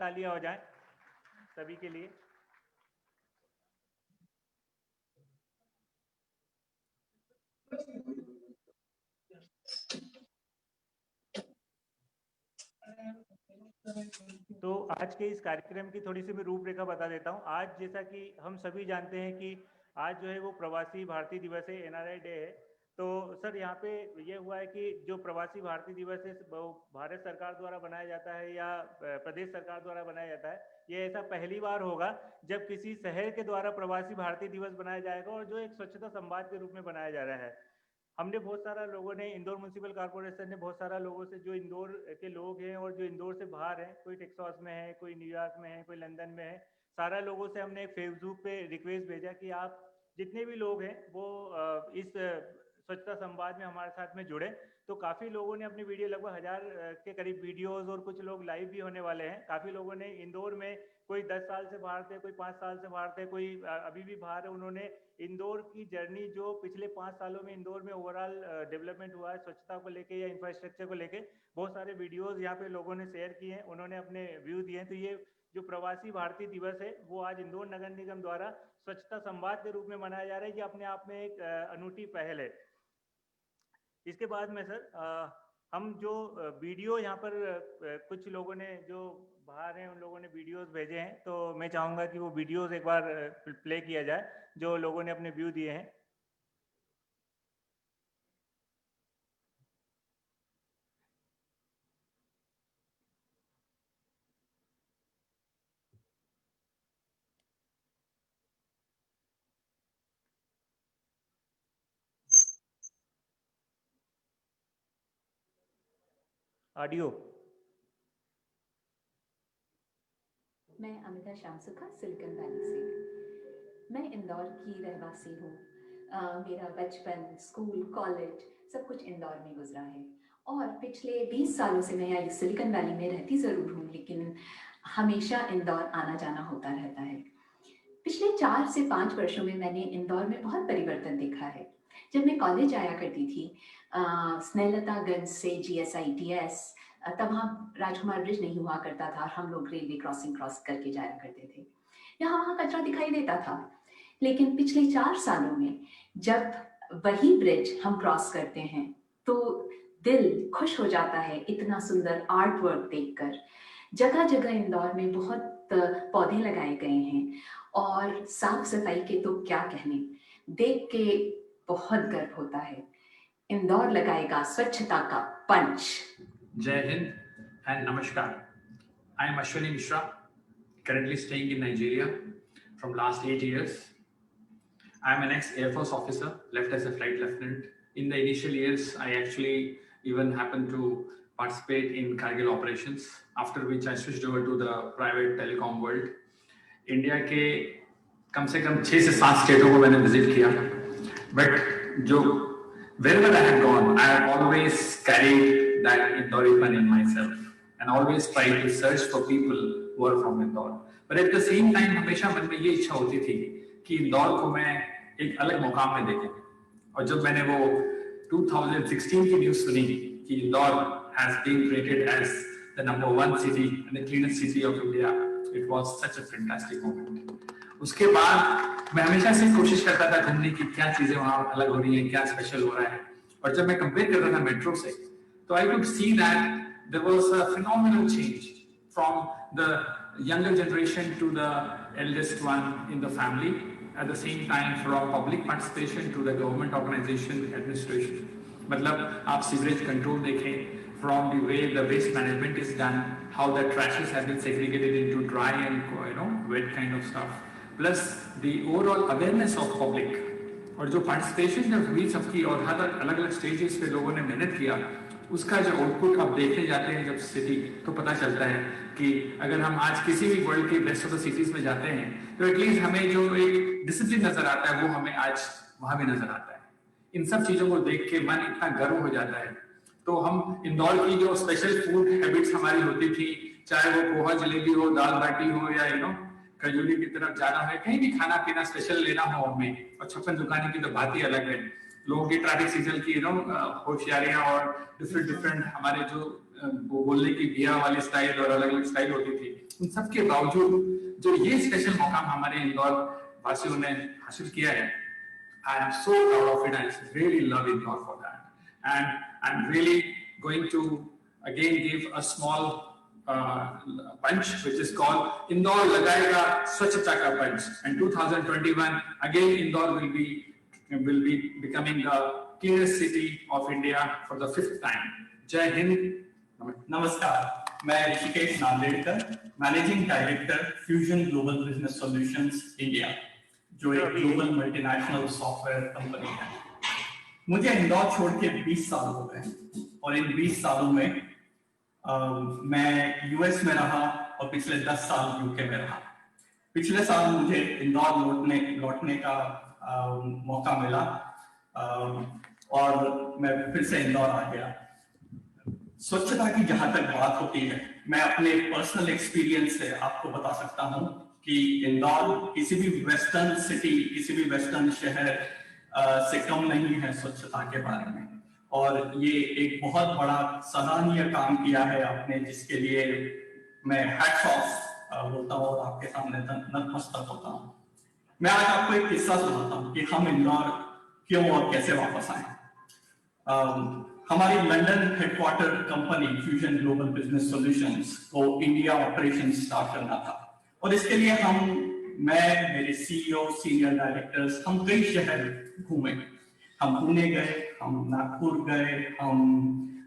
तालियां हो जाएं सभी के लिए। तो आज के इस कार्यक्रम की थोड़ी सी मैं रूपरेखा बता देता हूं। आज जैसा कि हम सभी जानते हैं कि आज जो है वो प्रवासी भारतीय दिवस है, NRI डे है। तो सर यहाँ पे ये हुआ है कि जो प्रवासी भारतीय दिवस है वो भारत सरकार द्वारा बनाया जाता है या प्रदेश सरकार द्वारा बनाया जाता है। ये ऐसा पहली बार होगा जब किसी शहर के द्वारा प्रवासी भारतीय दिवस बनाया जाएगा और जो एक स्वच्छता संवाद के रूप में बनाया जा रहा है। हमने बहुत सारा लोगों ने, इंदौर म्यूनसिपल कॉर्पोरेशन ने बहुत सारा लोगों से, जो इंदौर के लोग हैं और जो इंदौर से बाहर हैं, कोई टेक्सास में है, कोई न्यूयॉर्क में है, कोई लंदन में है, सारा लोगों से हमने फेसबुक पे रिक्वेस्ट भेजा कि आप जितने भी लोग हैं वो इस स्वच्छता संवाद में हमारे साथ में जुड़े। तो काफ़ी लोगों ने अपनी वीडियो, लगभग 1000 के करीब वीडियोस, और कुछ लोग लाइव भी होने वाले हैं। काफ़ी लोगों ने इंदौर में, कोई 10 साल से बाहर थे, कोई 5 साल से बाहर थे, कोई अभी भी बाहर है, उन्होंने इंदौर की जर्नी, जो पिछले 5 सालों में इंदौर में ओवरऑल डेवलपमेंट हुआ है स्वच्छता को लेके या इंफ्रास्ट्रक्चर को लेके, बहुत सारे वीडियोस यहाँ पे लोगों ने शेयर किए हैं, उन्होंने अपने व्यू दिए हैं। तो ये जो प्रवासी भारतीय दिवस है वो आज इंदौर नगर निगम द्वारा स्वच्छता संवाद के रूप में मनाया जा रहा है। ये अपने आप में एक अनूठी पहल है। इसके बाद में सर हम जो वीडियो यहाँ पर कुछ लोगों ने जो बाहर हैं उन लोगों ने वीडियोस भेजे हैं, तो मैं चाहूँगा कि वो वीडियोस एक बार प्ले किया जाए जो लोगों ने अपने व्यू दिए हैं। ऑडियो। मैं अमिता श्यामसुखा, सिलिकॉन वैली से। मैं इंदौर की रहवासी हूँ। मेरा बचपन, स्कूल, कॉलेज सब कुछ इंदौर में गुजरा है और पिछले 20 सालों से मैं यहाँ सिलिकॉन वैली में रहती ज़रूर हूँ, लेकिन हमेशा इंदौर आना जाना होता रहता है। पिछले 4 से 5 वर्षों में मैंने इंदौर में बहुत परिवर्तन देखा है। जब मैं कॉलेज आया करती थी स्नेहलतागंज से GSITS, तब वहाँ राजकुमार ब्रिज नहीं हुआ करता था और हम लोग रेलवे क्रॉसिंग क्रॉस करके जाया करते थे। यहाँ वहाँ कचरा दिखाई देता था, लेकिन पिछले 4 सालों में जब वही ब्रिज हम क्रॉस करते हैं तो दिल खुश हो जाता है इतना सुंदर आर्ट वर्क देखकर। जगह जगह इंदौर में बहुत पौधे लगाए गए हैं और साफ सफाई के तो क्या कहने, देख के बहुत गर्व होता है। इंदौर लगाएगा स्वच्छता का पंच। Jai Hind and Namaskar. I am Ashwini Mishra, currently staying in Nigeria from last 8 years. I am an ex-Air Force officer, left as a flight lieutenant. In the initial years, I actually even happened to participate in Kargil operations, after which I switched over to the private telecom world. India के कम से कम 6 से 7 स्टेटों को मैंने visit किया, but जो wherever I have gone, I have always carried that Indoripan in myself and always tried to search for people who are from Indore. But at the same time, हमेशा मन में ये इच्छा होती थी कि इंदौर को मैं एक अलग मुकाम में देखें। और जब मैंने वो 2016 की न्यूज़ सुनी कि Indore has been rated as the #1 city and the cleanest city of India, it was such a fantastic moment. उसके बाद मैं हमेशा से कोशिश करता था घूमने की, क्या चीजें वहाँ अलग हो रही हैं, क्या स्पेशल हो रहा है। और जब मैं कंपेयर कर रहा था मेट्रो से, तो I could see that there was a phenomenal change from the younger generation to the eldest one in the family. At the same time, from public participation to the government organization administration. मतलब आप sewerage control देखें, from the way the waste management is done, how the trashes have been segregated into dry and wet kind of stuff. Plus the overall awareness of public और जो participation जब हुई सबकी और हर अलग अलग स्टेजेस पे लोगों ने मेहनत किया, उसका जो आउटपुट आप देखने जाते हैं जब सिटी, तो पता चलता है कि अगर हम आज किसी भी वर्ल्ड के बेस्ट ऑफ द सिटीज में जाते हैं तो एटलीस्ट हमें जो एक डिसिप्लिन नजर आता है वो हमें आज वहां भी नजर आता है। इन सब चीजों को देख के मन इतना गर्व हो जाता है। तो हम इंदौर की जो स्पेशल फूड हैबिट्स हमारी होती थी, चाहे वो पोहा जलेबी हो, दाल बाटी हो या खजूरी की तरफ जाना है, कहीं भी खाना पीना स्पेशल लेना हो हमें, और छप्पन दुकानी की तो बात ही अलग है। लोगों की ट्रैफिक सिग्नल की होशियारियां और डिफरेंट हमारे जो बोलने की बिया वाली स्टाइल और अलग अलग स्टाइल होती थी, उन सब के बावजूद जो ये स्पेशल मकाम हमारे इंदौर वासियों ने हासिल किया है, I am so proud of it and I really love Indore for that. And I'm really going to again give a small punch which is called Indore Lagayega Swachhata Ka Punch. And 2021 again Indore will be becoming the cleanest city of India for the 5th time. Jai Hind. नमस्कार, मैं Rishikesh Nandedkar, managing director fusion global business solutions India, जो एक global multinational software company है। मुझे इंदौर छोड़ के 20 साल हो गए और इन 20 सालों में मैं यूएस में रहा और पिछले 10 साल यूके में रहा। पिछले साल मुझे इंदौर लौटने का मौका मिला और मैं फिर से इंदौर आ गया। स्वच्छता की जहां तक बात होती है, मैं अपने पर्सनल एक्सपीरियंस से आपको बता सकता हूं कि इंदौर किसी भी वेस्टर्न सिटी, किसी भी वेस्टर्न शहर से कम नहीं है स्वच्छता के बारे में। और ये एक बहुत बड़ा सराहनीय काम किया है आपने, जिसके लिए मैं हैट्स ऑफ बोलता हूँ और आपके सामने नतमस्तक होता हूँ। मैं आज आपको एक किस्सा सुनाता हूँ कि हम इंदौर क्यों और कैसे वापस आए। हमारी London headquarter company fusion global business solutions को इंडिया ऑपरेशन स्टार्ट करना था और इसके लिए मैं, मेरे सीईओ, सीनियर डायरेक्टर्स, हम कई शहर घूमे। हम पुणे गए, हम नागपुर गए, हम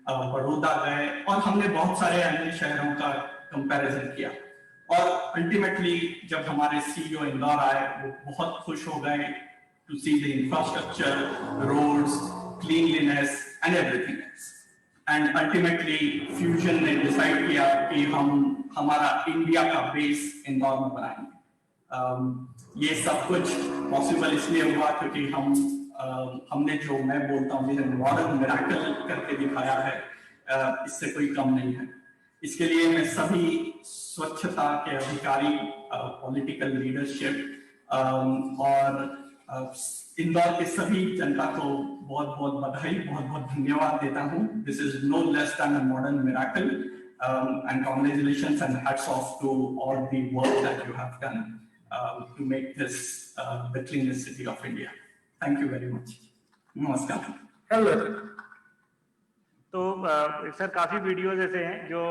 बड़ौदा गए और हमने बहुत सारे अन्य शहरों का कंपैरिजन किया। और अल्टीमेटली जब हमारे सीईओ इंदौर आए, वो बहुत खुश हो गए to see the infrastructure, roads, cleanliness and everything else. And ultimately fusion ने डिसाइड किया कि हम हमारा इंडिया का बेस इंदौर में बनाएंगे। ये सब कुछ पॉसिबल इसलिए हुआ क्योंकि हमने जो मैं बोलता हूँ मॉडर्न मिरेकल करके दिखाया है, इससे कोई कम नहीं है। इसके लिए मैं सभी स्वच्छता के अधिकारी, पॉलिटिकल लीडरशिप और इंदौर के सभी जनता को बहुत बहुत बधाई, बहुत बहुत धन्यवाद देता हूँ। This is no less than a modern miracle and congratulations and hats off to all the work that you have done to make this the cleanest city of India. Thank you very much. नमस्कार। Hello. तो sir काफी videos ऐसे हैं जो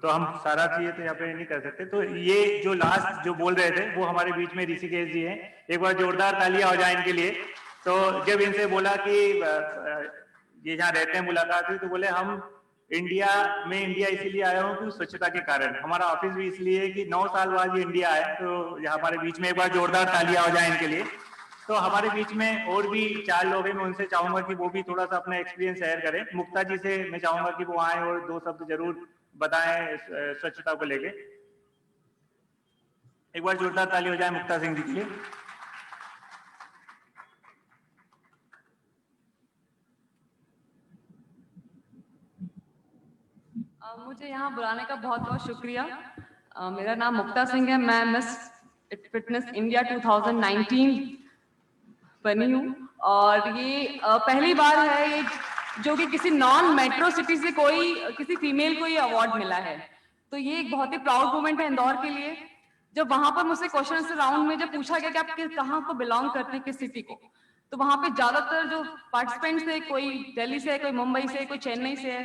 तो हम सारा चीजें तो यहाँ पे नहीं कर सकते। तो ये जो लास्ट जो बोल रहे थे वो हमारे बीच में ऋषिकेश जी हैं। एक बार जोरदार तालियां हो जाए इनके लिए। तो जब इनसे बोला कि ये जहाँ रहते हैं मुलाकात हुई, तो बोले हम इंडिया इसीलिए आया हूँ कि स्वच्छता के कारण। हमारा ऑफिस भी इसलिए है कि 9 साल बाद ये इंडिया आए। तो हमारे बीच में एक बार जोरदार तालियां हो जाए इनके लिए। तो हमारे बीच में और भी 4 लोग हैं, मैं उनसे चाहूंगा कि वो भी थोड़ा सा अपना एक्सपीरियंस शेयर करें। मुक्ता जी से मैं चाहूंगा कि वो आए और 2 शब्द जरूर बताएं स्वच्छता को लेके। एक बार जोरदार ताली हो जाए मुक्ता सिंह जी के लिए। मुझे यहाँ बुलाने का बहुत बहुत शुक्रिया। मेरा नाम मुक्ता सिंह है, मैं मिस फिटनेस इंडिया 2019 बनी हूँ और ये पहली बार है ये जो कि किसी नॉन मेट्रो सिटी से किसी फीमेल को ये अवार्ड मिला है। तो ये एक बहुत ही प्राउड मोमेंट है इंदौर के लिए। जब वहां पर मुझसे क्वेश्चन राउंड में जब पूछा गया कि आप कहाँ को बिलोंग करते हैं, किस सिटी को, तो वहां पे ज्यादातर जो पार्टिसिपेंट्स थे, कोई दिल्ली से है, कोई मुंबई से, कोई चेन्नई से है।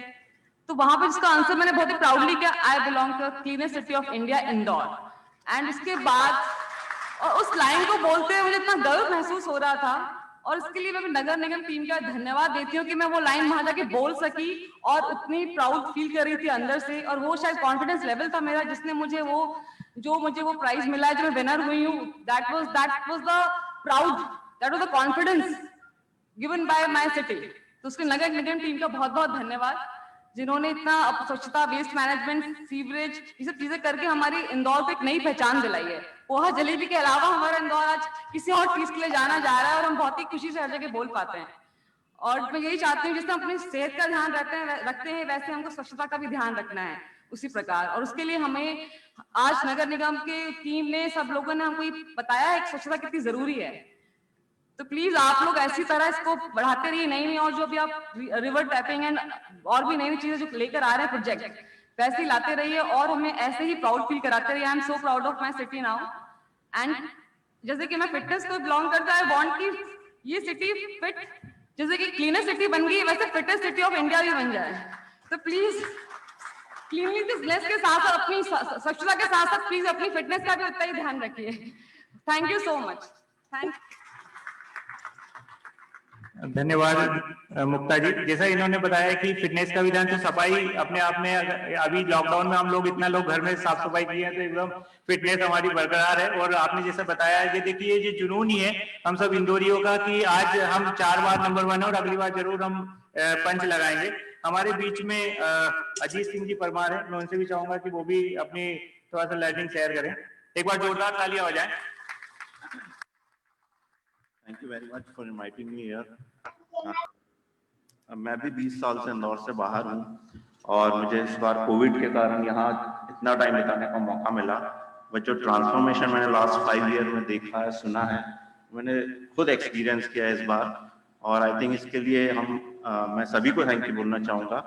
तो वहां पे जिसका आंसर मैंने बहुत ही प्राउडली किया, I belong to cleanest city of India Indore. And इसके बाद और उस लाइन को बोलते हुए मुझे इतना गर्व महसूस हो रहा था और इसके लिए मैं नगर निगम टीम का धन्यवाद देती हूँ कि मैं वो लाइन वहां जाके बोल सकी और उतनी प्राउड फील कर रही थी अंदर से। और वो शायद कॉन्फिडेंस लेवल था मेरा जिसने मुझे वो प्राइज मिला है, जो मैं विनर हुई हूँ। That was the confidence given by my city. तो उसके नगर निगम टीम का बहुत बहुत धन्यवाद, जिन्होंने इतना स्वच्छता, वेस्ट मैनेजमेंट, सीवरेज, ये सब चीजें करके हमारी इंदौर को एक नई पहचान दिलाई है। पोहा जलेबी के अलावा हमारा इंदौर आज किसी और चीज के लिए जाना जा रहा है और हम बहुत ही खुशी से हर जगह बोल पाते हैं। और मैं यही चाहती हूँ जिससे हम अपनी सेहत का ध्यान रखते हैं वैसे हमको स्वच्छता का भी ध्यान रखना है उसी प्रकार। और उसके लिए हमें आज नगर निगम के टीम ने, सब लोगों ने हमको ये बताया है कि स्वच्छता कितनी जरूरी है। तो प्लीज आप लोग ऐसी तरह इसको बढ़ाते रहिए, नई और जो भी आप रिवर टैपिंग एंड और भी नई चीजें जो लेकर आ रहे हैं प्रोजेक्ट, वैसे ही लाते रहिए और हमें ऐसे ही प्राउड फील कराते रहिए। I am so proud of my city now. And जैसे कि मैं फिटनेस को बिलोंग करता है, वांट की ये सिटी फिट, जैसे कि क्लीनेस्ट सिटी बन गई वैसे फिटेस्ट सिटी ऑफ इंडिया भी बन जाए। तो प्लीज क्लीनलीनेस के साथ साथ अपनी स्वच्छता के साथ साथ प्लीज अपनी फिटनेस का भी उतना ही ध्यान रखिए। Thank you so much. धन्यवाद मुक्ता जी। जैसा इन्होंने बताया कि फिटनेस का विधान, तो सफाई अपने आप में, अभी लॉकडाउन में हम लोग इतना लोग घर में साफ सफाई किए हैं तो एकदम फिटनेस हमारी बरकरार है। और आपने जैसा बताया, ये देखिए ये जुनून ही है हम सब इंदौरियों का कि आज हम 4 बार नंबर 1 और अगली बार जरूर हम पंच लगाएंगे। हमारे बीच में अजीत सिंह जी परमार है, मैं उनसे भी चाहूंगा कि वो भी अपनी थोड़ा सा लर्निंग शेयर करें। एक बार जोरदार तालियां हो जाएं। Thank you very much for inviting me here. मैं भी 20 साल से इंदौर से बाहर हूँ और मुझे इस बार कोविड के कारण यहाँ इतना टाइम बिताने का मौका मिला। बट जो ट्रांसफॉर्मेशन मैंने लास्ट 5 ईयर में देखा है, सुना है, मैंने खुद एक्सपीरियंस किया है इस बार। और आई थिंक इसके लिए मैं सभी को थैंक यू बोलना चाहूँगा।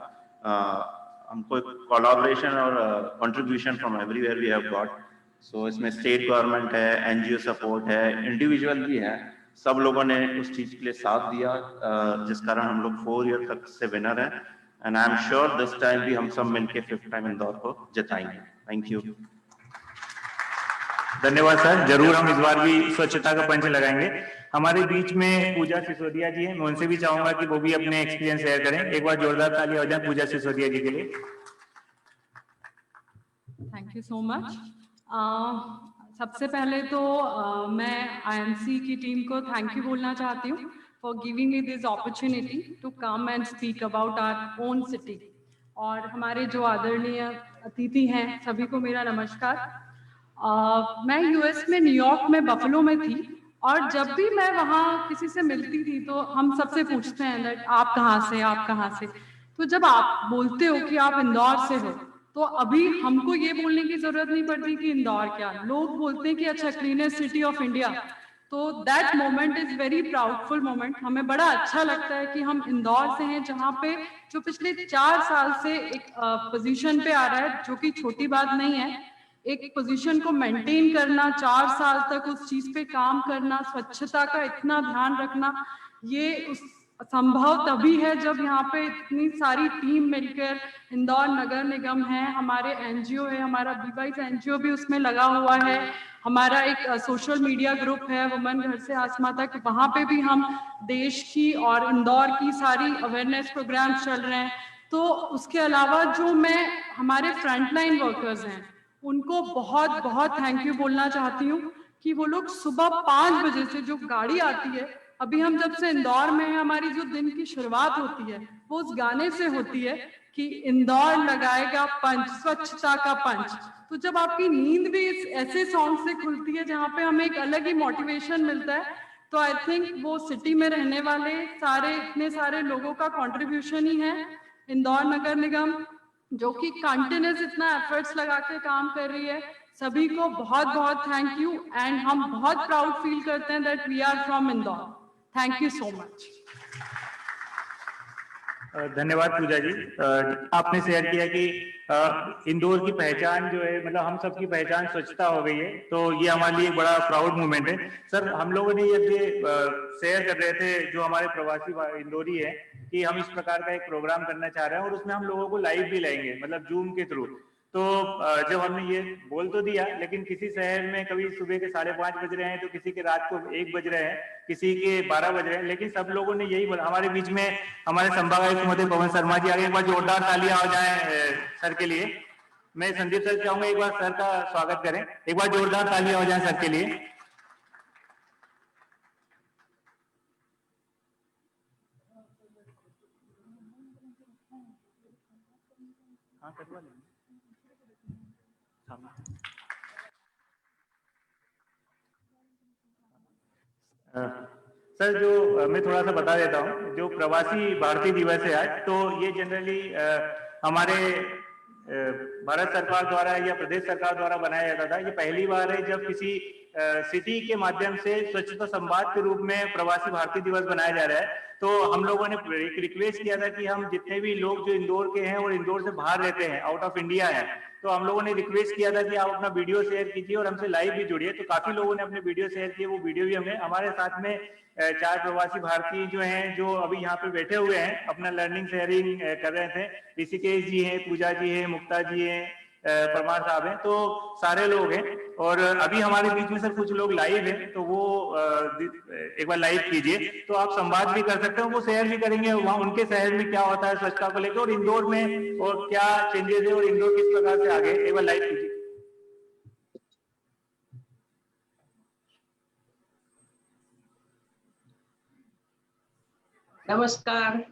हमको कोलैबोरेशन और contribution from everywhere we have got. So इसमें स्टेट गवर्नमेंट है, एनजीओ सपोर्ट है, इंडिविजुअल भी है, सब लोगों ने उस चीज के लिए साथ दिया जिस कारण हम लोग 4 ईयर तक से विनर हैं। And I am sure this time भी हम सब मिलके 5th टाइम इंदौर को जिताएंगे। Thank you. धन्यवाद सर, जरूर हम इस बार भी स्वच्छता का पंच लगाएंगे। हमारे बीच में पूजा सिसोदिया जी हैं, मैं उनसे भी चाहूंगा कि वो भी अपने एक्सपीरियंस शेयर करें। एक बार जोरदार ताली हो जाए पूजा सिसोदिया जी के लिए। Thank you so much. सबसे पहले तो मैं आईएमसी की टीम को थैंक यू बोलना चाहती हूँ for giving me this opportunity to come and speak about our own city. और हमारे जो आदरणीय अतिथि हैं सभी को मेरा नमस्कार। मैं यूएस में न्यूयॉर्क में बफलो में थी और जब भी मैं वहाँ किसी से मिलती थी तो हम सबसे पूछते हैं दैट आप कहाँ से, आप कहाँ से। तो जब आप बोलते हो कि आप इंदौर से हो तो अभी हमको ये बोलने की जरूरत नहीं पड़ती कि इंदौर क्या, लोग बोलते हैं कि अच्छा क्लीनेस्ट सिटी ऑफ इंडिया। तो that moment is very proudful moment. हमें बड़ा अच्छा लगता है कि हम इंदौर से हैं जहाँ पे जो पिछले 4 साल से एक पोजीशन पे आ रहा है, जो कि छोटी बात नहीं है। एक पोजीशन को मेंटेन करना, 4 साल तक उस चीज पे काम करना, स्वच्छता का इतना ध्यान रखना, ये संभव तभी है जब यहाँ पे इतनी सारी टीम मिलकर, इंदौर नगर निगम है, हमारे एनजीओ है, हमारा बीवाइस एनजीओ भी उसमें लगा हुआ है, हमारा एक सोशल मीडिया ग्रुप है वुमेन घर से आसमां तक, वहाँ पे भी हम देश की और इंदौर की सारी अवेयरनेस प्रोग्राम चल रहे हैं। तो उसके अलावा जो मैं हमारे फ्रंटलाइन वर्कर्स हैं उनको बहुत बहुत थैंक यू बोलना चाहती हूँ कि वो लोग सुबह 5 बजे से जो गाड़ी आती है, अभी हम जब से इंदौर में हैं हमारी जो दिन की शुरुआत होती है वो उस गाने से होती है कि इंदौर लगाएगा पंच, स्वच्छता का पंच। तो जब आपकी नींद भी इस ऐसे सॉन्ग से खुलती है जहाँ पे हमें एक अलग ही मोटिवेशन मिलता है, तो आई थिंक वो सिटी में रहने वाले सारे इतने सारे लोगों का कंट्रीब्यूशन ही है। इंदौर नगर निगम जो कि कंटिन्यूस इतना एफर्ट्स लगा के काम कर रही है, सभी को बहुत बहुत थैंक यू। एंड हम बहुत प्राउड फील करते हैं that we are from Indore. Thank you so much. धन्यवाद पूजा जी। आपने शेयर किया कि इंदौर की पहचान जो है, मतलब हम सबकी पहचान स्वच्छता हो गई है, तो ये हमारे लिए एक बड़ा प्राउड मोमेंट है। सर हम लोगों ने ये शेयर कर रहे थे जो हमारे प्रवासी इंदौरी है कि हम इस प्रकार का एक प्रोग्राम करना चाह रहे हैं और उसमें हम लोगों को लाइव भी लाएंगे, मतलब जूम के थ्रू। तो जब हमने ये बोल तो दिया, लेकिन किसी शहर में कभी सुबह के 5:30 बज रहे हैं, तो किसी के रात को 1 बज रहे हैं, किसी के 12 बज रहे हैं, लेकिन सब लोगों ने यही बोला। हमारे बीच में हमारे संभागायुक्त महोदय पवन शर्मा जी आगे, एक बार जोरदार तालियां हो जाए सर के लिए। मैं संदीप सर चाहूंगा एक बार सर का स्वागत करें, एक बार जोरदार तालियां हो जाए सर के लिए। हाँ करवा लेंगे। सर जो मैं थोड़ा सा बता देता हूँ, जो प्रवासी भारतीय दिवस है आज, तो ये जनरली हमारे भारत सरकार द्वारा या प्रदेश सरकार द्वारा बनाया जाता था। ये पहली बार है जब किसी सिटी के माध्यम से स्वच्छता संवाद के रूप में प्रवासी भारतीय दिवस बनाया जा रहा है। तो हम लोगों ने एक रिक्वेस्ट किया था कि हम जितने भी लोग जो इंदौर के हैं और इंदौर से बाहर रहते हैं, आउट ऑफ इंडिया है, तो हम लोगों ने रिक्वेस्ट किया था कि आप अपना वीडियो शेयर कीजिए और हमसे लाइव भी जुड़िए। तो काफी लोगों ने अपने वीडियो शेयर किए, वो वीडियो भी हमें, हमारे साथ में 4 प्रवासी भारतीय जो हैं, जो अभी यहाँ पे बैठे हुए हैं, अपना लर्निंग शेयरिंग कर रहे थे। ऋषिकेश जी हैं, पूजा जी हैं, मुक्ता जी हैं, परमार साहब हैं, तो सारे लोग हैं। और अभी हमारे बीच में सर कुछ लोग लाइव हैं, तो वो एक बार लाइव कीजिए, तो आप संवाद भी कर सकते हो, वो शेयर भी करेंगे वहाँ उनके शहर में क्या होता है स्वच्छता को लेकर, और इंदौर में और क्या चेंजेस है और इंदौर किस प्रकार से आगे। एक बार लाइव कीजिए। नमस्कार।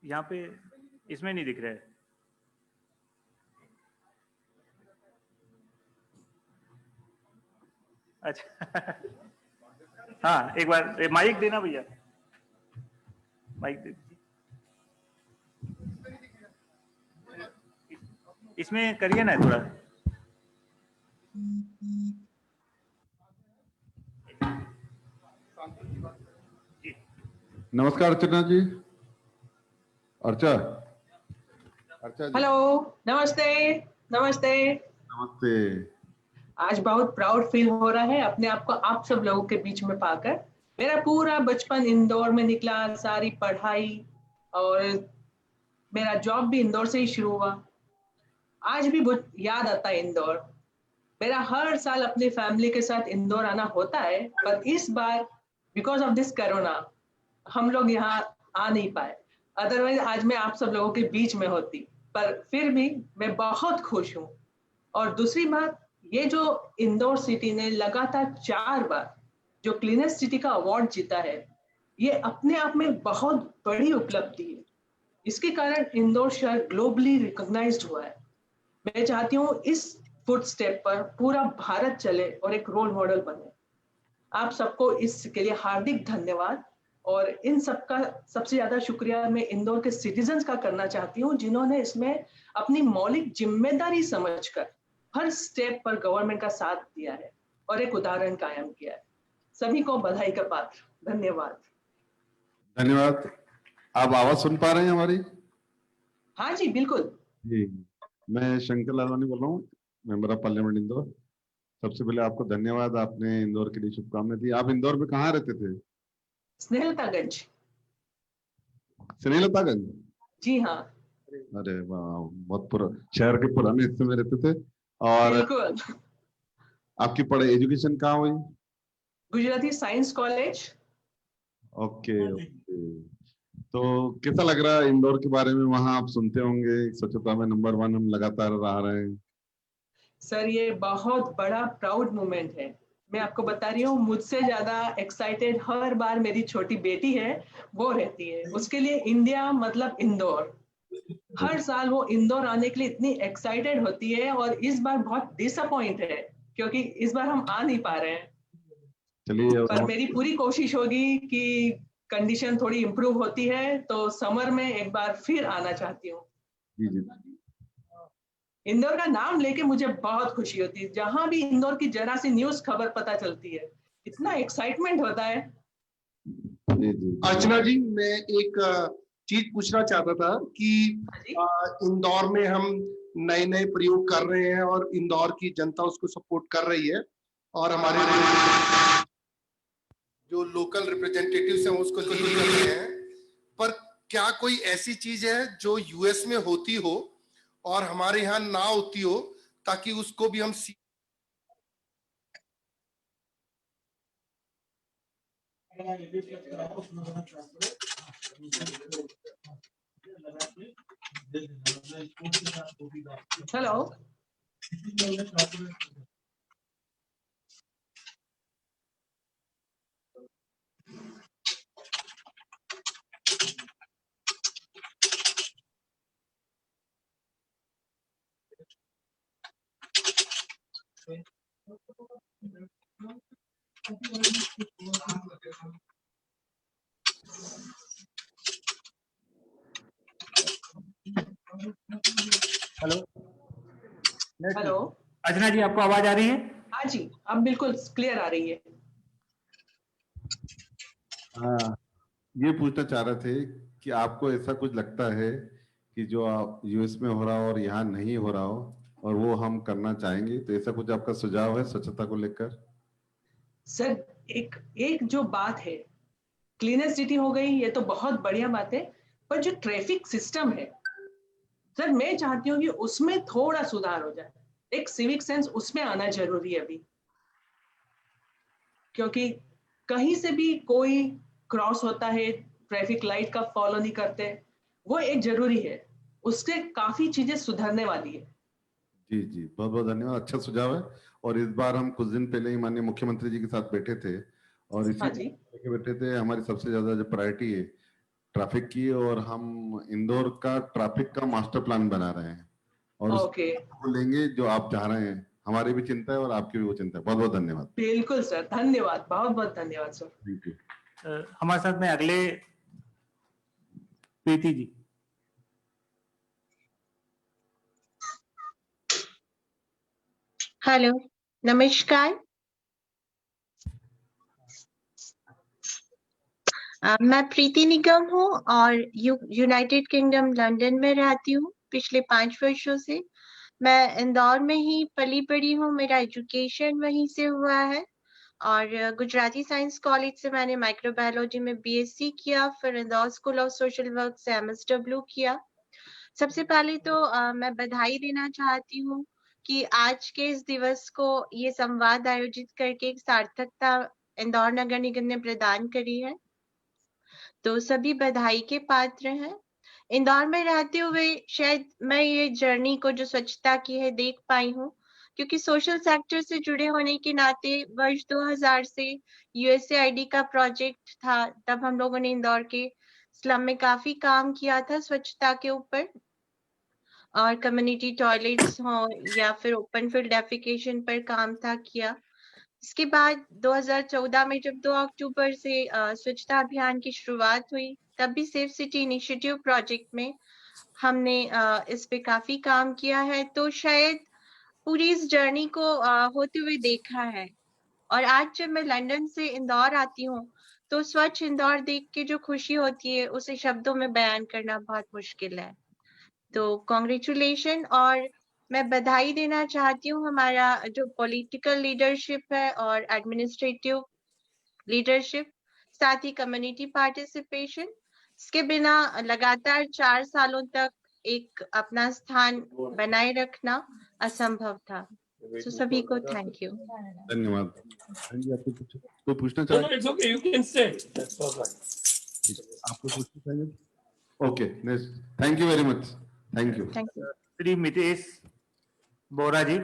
यहाँ पे इसमें नहीं दिख रहा है। अच्छा हाँ, एक बार माइक देना भैया, माइक दे। इसमें करिए ना थोड़ा। नमस्कार अर्चना जी। अर्चा जी। हेलो, नमस्ते। नमस्ते। नमस्ते। आज बहुत प्राउड फील हो रहा है अपने आप को आप सब लोगों के बीच में पाकर। मेरा पूरा बचपन इंदौर में निकला, सारी पढ़ाई और मेरा जॉब भी इंदौर से ही शुरू हुआ। आज भी बहुत याद आता है इंदौर। मेरा हर साल अपनी फैमिली के साथ इंदौर आना होता है, पर इस बार बिकॉज ऑफ दिस कोरोना हम लोग यहाँ आ नहीं पाए। अदरवाइज आज मैं आप सब लोगों के बीच में होती, पर फिर भी मैं बहुत खुश हूँ। और दूसरी बात, ये जो इंदौर सिटी ने लगातार 4 बार जो क्लीनेस्ट सिटी का अवार्ड जीता है, ये अपने आप में बहुत बड़ी उपलब्धि है। इसके कारण इंदौर शहर ग्लोबली रिकॉग्नाइज्ड हुआ है। मैं चाहती हूँ इस फुट स्टेप पर पूरा भारत चले और एक रोल मॉडल बने। आप सबको इसके लिए हार्दिक धन्यवाद। और इन सबका सबसे ज्यादा शुक्रिया मैं इंदौर के सिटीजन्स का करना चाहती हूँ, जिन्होंने इसमें अपनी मौलिक जिम्मेदारी समझकर हर स्टेप पर गवर्नमेंट का साथ दिया है और एक उदाहरण कायम किया है। सभी को बधाई का पात्र। धन्यवाद। धन्यवाद। आप आवाज सुन पा रहे हैं हमारी? हाँ जी, बिल्कुल जी, मैं शंकर लालवानी बोल रहा हूँ, मेंबर ऑफ पार्लियामेंट इंदौर। सबसे पहले आपको धन्यवाद, आपने इंदौर के लिए शुभकामनाएं दी। आप इंदौर में कहाँ रहते थे? स्नेहलतागंज। स्नेहलतागंज? जी हाँ। अरे वाह, बहुत शहर के पुराने हिस्से में रहते थे। और बिल्कुल। आपकी पढ़ाई एजुकेशन कहाँ हुई? Gujarati science college. Okay okay. तो कैसा लग रहा है इंदौर के बारे में? वहाँ आप सुनते होंगे स्वच्छता में नंबर 1 हम लगातार रह रहे हैं। सर, ये बहुत बड़ा प्राउड मोमेंट है। मैं आपको बता रही हूँ, मुझसे ज्यादा एक्साइटेड हर बार मेरी छोटी बेटी है, वो रहती है। उसके लिए इंडिया मतलब इंदौर। हर साल वो इंदौर आने के लिए इतनी एक्साइटेड होती है, और इस बार बहुत डिसअपॉइंट है क्योंकि इस बार हम आ नहीं पा रहे हैं। चलिए, पर मेरी पूरी कोशिश होगी कि कंडीशन थोड़ी इम्प्रूव होती है तो समर में एक बार फिर आना चाहती हूँ। जी जी। इंदौर का नाम लेके मुझे बहुत खुशी होती है। जहां भी इंदौर की जरा सी न्यूज खबर पता चलती है, इतना एक्साइटमेंट होता है। जी जी। अर्चना जी, मैं एक चीज पूछना चाहता था कि हाँ जी। इंदौर में हम नए नए प्रयोग कर रहे हैं और इंदौर की जनता उसको सपोर्ट कर रही है, और हमारे जो लोकल रिप्रेजेंटेटिव्स हैं उसको कर रहे हैं, पर क्या कोई ऐसी चीज है जो यूएस में होती हो और हमारे यहाँ ना होती हो, ताकि उसको भी हम hello. Hello hello. Archana ji, आपको आवाज आ रही है? हाँ जी, अब बिल्कुल क्लियर आ रही है। हाँ, ये पूछना चाह रहे थे कि आपको ऐसा कुछ लगता है कि जो आप यूएस में हो रहा हो और यहाँ नहीं हो रहा हो और वो हम करना चाहेंगे, तो ऐसा कुछ आपका सुझाव है स्वच्छता को लेकर? सर, एक जो बात है, क्लीनर सिटी हो गई, ये तो बहुत बढ़िया बात है, पर जो ट्रैफिक सिस्टम है सर, मैं चाहती हूँ कि उसमें थोड़ा सुधार हो जाए। एक सिविक सेंस उसमें आना जरूरी है अभी, क्योंकि कहीं से भी कोई क्रॉस होता है, ट्रैफिक लाइट का फॉलो नहीं करते, वो एक जरूरी है, उससे काफी चीजें सुधरने वाली है। जी जी, बहुत बहुत धन्यवाद, अच्छा सुझाव है। और इस बार हम कुछ दिन पहले ही माननीय मुख्यमंत्री जी के साथ बैठे थे और इसी हाँ जी, लेके बैठे थे, हमारी सबसे ज्यादा जो प्रायोरिटी है ट्रैफिक की, और हम इंदौर का ट्रैफिक का मास्टर प्लान बना रहे हैं और ओके, उसको लेंगे जो आप चाह रहे हैं। हमारी भी चिंता है और आपकी भी वो चिंता है। बहुत बहुत धन्यवाद। बिल्कुल सर, धन्यवाद, बहुत बहुत धन्यवाद सर। Thank you. हमारे साथ में अगले प्रीति जी। हेलो, नमस्कार। मैं प्रीति निगम हूँ और यूनाइटेड किंगडम लंदन में रहती हूँ पिछले 5 वर्षों से। मैं इंदौर में ही पली बड़ी हूँ, मेरा एजुकेशन वहीं से हुआ है और गुजराती साइंस कॉलेज से मैंने माइक्रोबायोलॉजी में बीएससी किया, फिर Indore school of social work से एमएसडब्ल्यू किया। सबसे पहले तो मैं बधाई देना चाहती हूँ कि आज के इस दिवस को ये संवाद आयोजित करके एक सार्थकता इंदौर नगर निगम ने प्रदान करी है, तो सभी बधाई के पात्र हैं। इंदौर में रहते हुए शायद मैं ये जर्नी को जो स्वच्छता की है देख पाई हूँ, क्योंकि सोशल सेक्टर से जुड़े होने के नाते वर्ष 2000 से यूएसएआईडी का प्रोजेक्ट था, तब हम लोगों ने इंदौर के स्लम में काफी काम किया था स्वच्छता के ऊपर, और कम्युनिटी टॉयलेट्स हो या फिर ओपन फील्ड डेफिकेशन पर काम था किया। इसके बाद 2014 में जब 2 अक्टूबर से स्वच्छता अभियान की शुरुआत हुई, तब भी सेफ सिटी इनिशिएटिव प्रोजेक्ट में हमने इस पे काफी काम किया है, तो शायद पूरी इस जर्नी को होते हुए देखा है। और आज जब मैं लंदन से इंदौर आती हूँ, तो स्वच्छ इंदौर देख के जो खुशी होती है उसे शब्दों में बयान करना बहुत मुश्किल है। तो कॉन्ग्रेचुलेशन, और मैं बधाई देना चाहती हूँ हमारा जो पॉलिटिकल लीडरशिप है और एडमिनिस्ट्रेटिव लीडरशिप, साथ ही कम्युनिटी पार्टिसिपेशन। इसके बिना लगातार 4 सालों तक एक अपना स्थान बनाए रखना असंभव था। तो सभी को थैंक यू। धन्यवाद। हाँ जी, आपको कोई पूछना चाहिए? आपको पूछना चाहिए? Okay, thank you very much. Thank you. Thank you. Shri Mitesh Bora ji.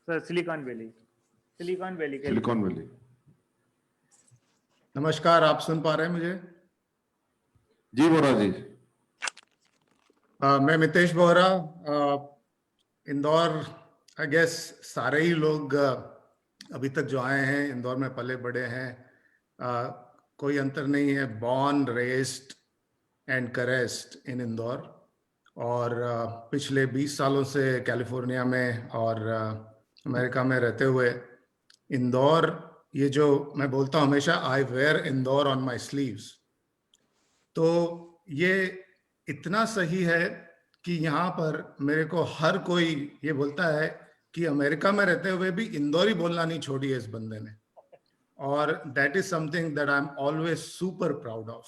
Sir, Silicon Valley के लिए। Silicon Valley. नमस्कार, आप सुन पा रहे हैं मुझे? जी बोरा जी। मैं मितेश बोरा, इंदौर। आई गेस सारे ही लोग अभी तक जो आए हैं इंदौर में पले बड़े हैं, कोई अंतर नहीं है, बॉर्न रेस्ड एंड करेस्ड इन इंदौर। और पिछले 20 सालों से कैलिफोर्निया में और अमेरिका में रहते हुए इंदौर, ये जो मैं बोलता हूँ हमेशा, I wear Indore on my sleeves. तो ये इतना सही है कि यहाँ पर मेरे को हर कोई ये बोलता है कि अमेरिका में रहते हुए भी इंदौरी बोलना नहीं छोड़ी है इस बंदे ने, और that is something that I am always super proud of.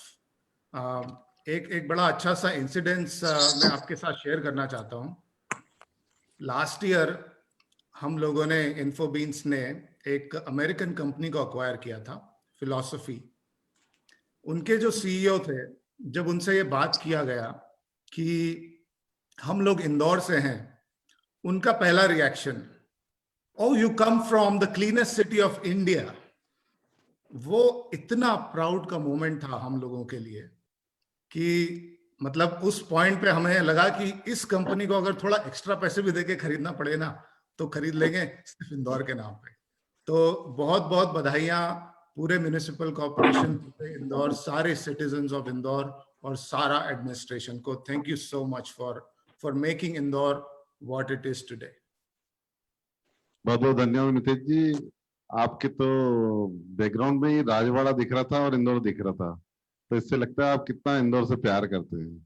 एक बड़ा अच्छा सा इंसिडेंस मैं आपके साथ शेयर करना चाहता हूँ। लास्ट ईयर हम लोगों ने, इन्फोबीन्स ने एक अमेरिकन कंपनी को अक्वायर किया था, फिलॉसफी। उनके जो सीईओ थे, जब उनसे ये बात किया गया कि हम लोग इंदौर से हैं, उनका पहला reaction, oh you come from the cleanest city of India. वो इतना प्राउड का मोमेंट था हम लोगों के लिए कि मतलब उस पॉइंट पे हमें लगा कि इस कंपनी को अगर थोड़ा एक्स्ट्रा पैसे भी देके खरीदना पड़े ना, तो खरीद लेंगे सिर्फ इंदौर के नाम पे। तो बहुत बहुत बधाइयां पूरे म्युनिसिपल कॉर्पोरेशन, पूरे इंदौर, सारे सिटीजन्स ऑफ इंदौर और सारा एडमिनिस्ट्रेशन को thank you so much for making Indore what it is today. बहुत बहुत धन्यवाद नितेश जी। आपके तो बैकग्राउंड में ही राजवाड़ा दिख रहा था और इंदौर दिख रहा था, तो इससे लगता है आप कितना इंदौर से प्यार करते हैं।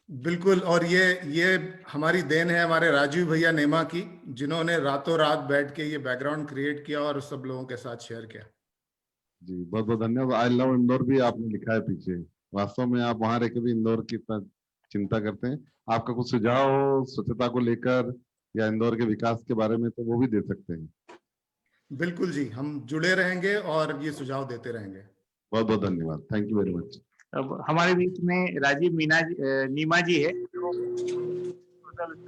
बिल्कुल, और ये हमारी देन है हमारे राजीव भैया नेमा की, जिन्होंने रातों रात बैठ के ये बैकग्राउंड क्रिएट किया और सब लोगों के साथ शेयर किया। जी बहुत बहुत धन्यवाद। आई लव इंदौर भी आपने लिखा है पीछे, वास्तव में आप वहां रह के भी इंदौर की इतना चिंता करते हैं। आपका कुछ सुझाव हो स्वच्छता को लेकर या इंदौर के विकास के बारे में तो वो भी दे सकते हैं। बिल्कुल जी, हम जुड़े रहेंगे और ये सुझाव देते रहेंगे। बहुत बहुत धन्यवाद, थैंक यू वेरी मच। अब हमारे बीच में राजीव नीमा जी है, जो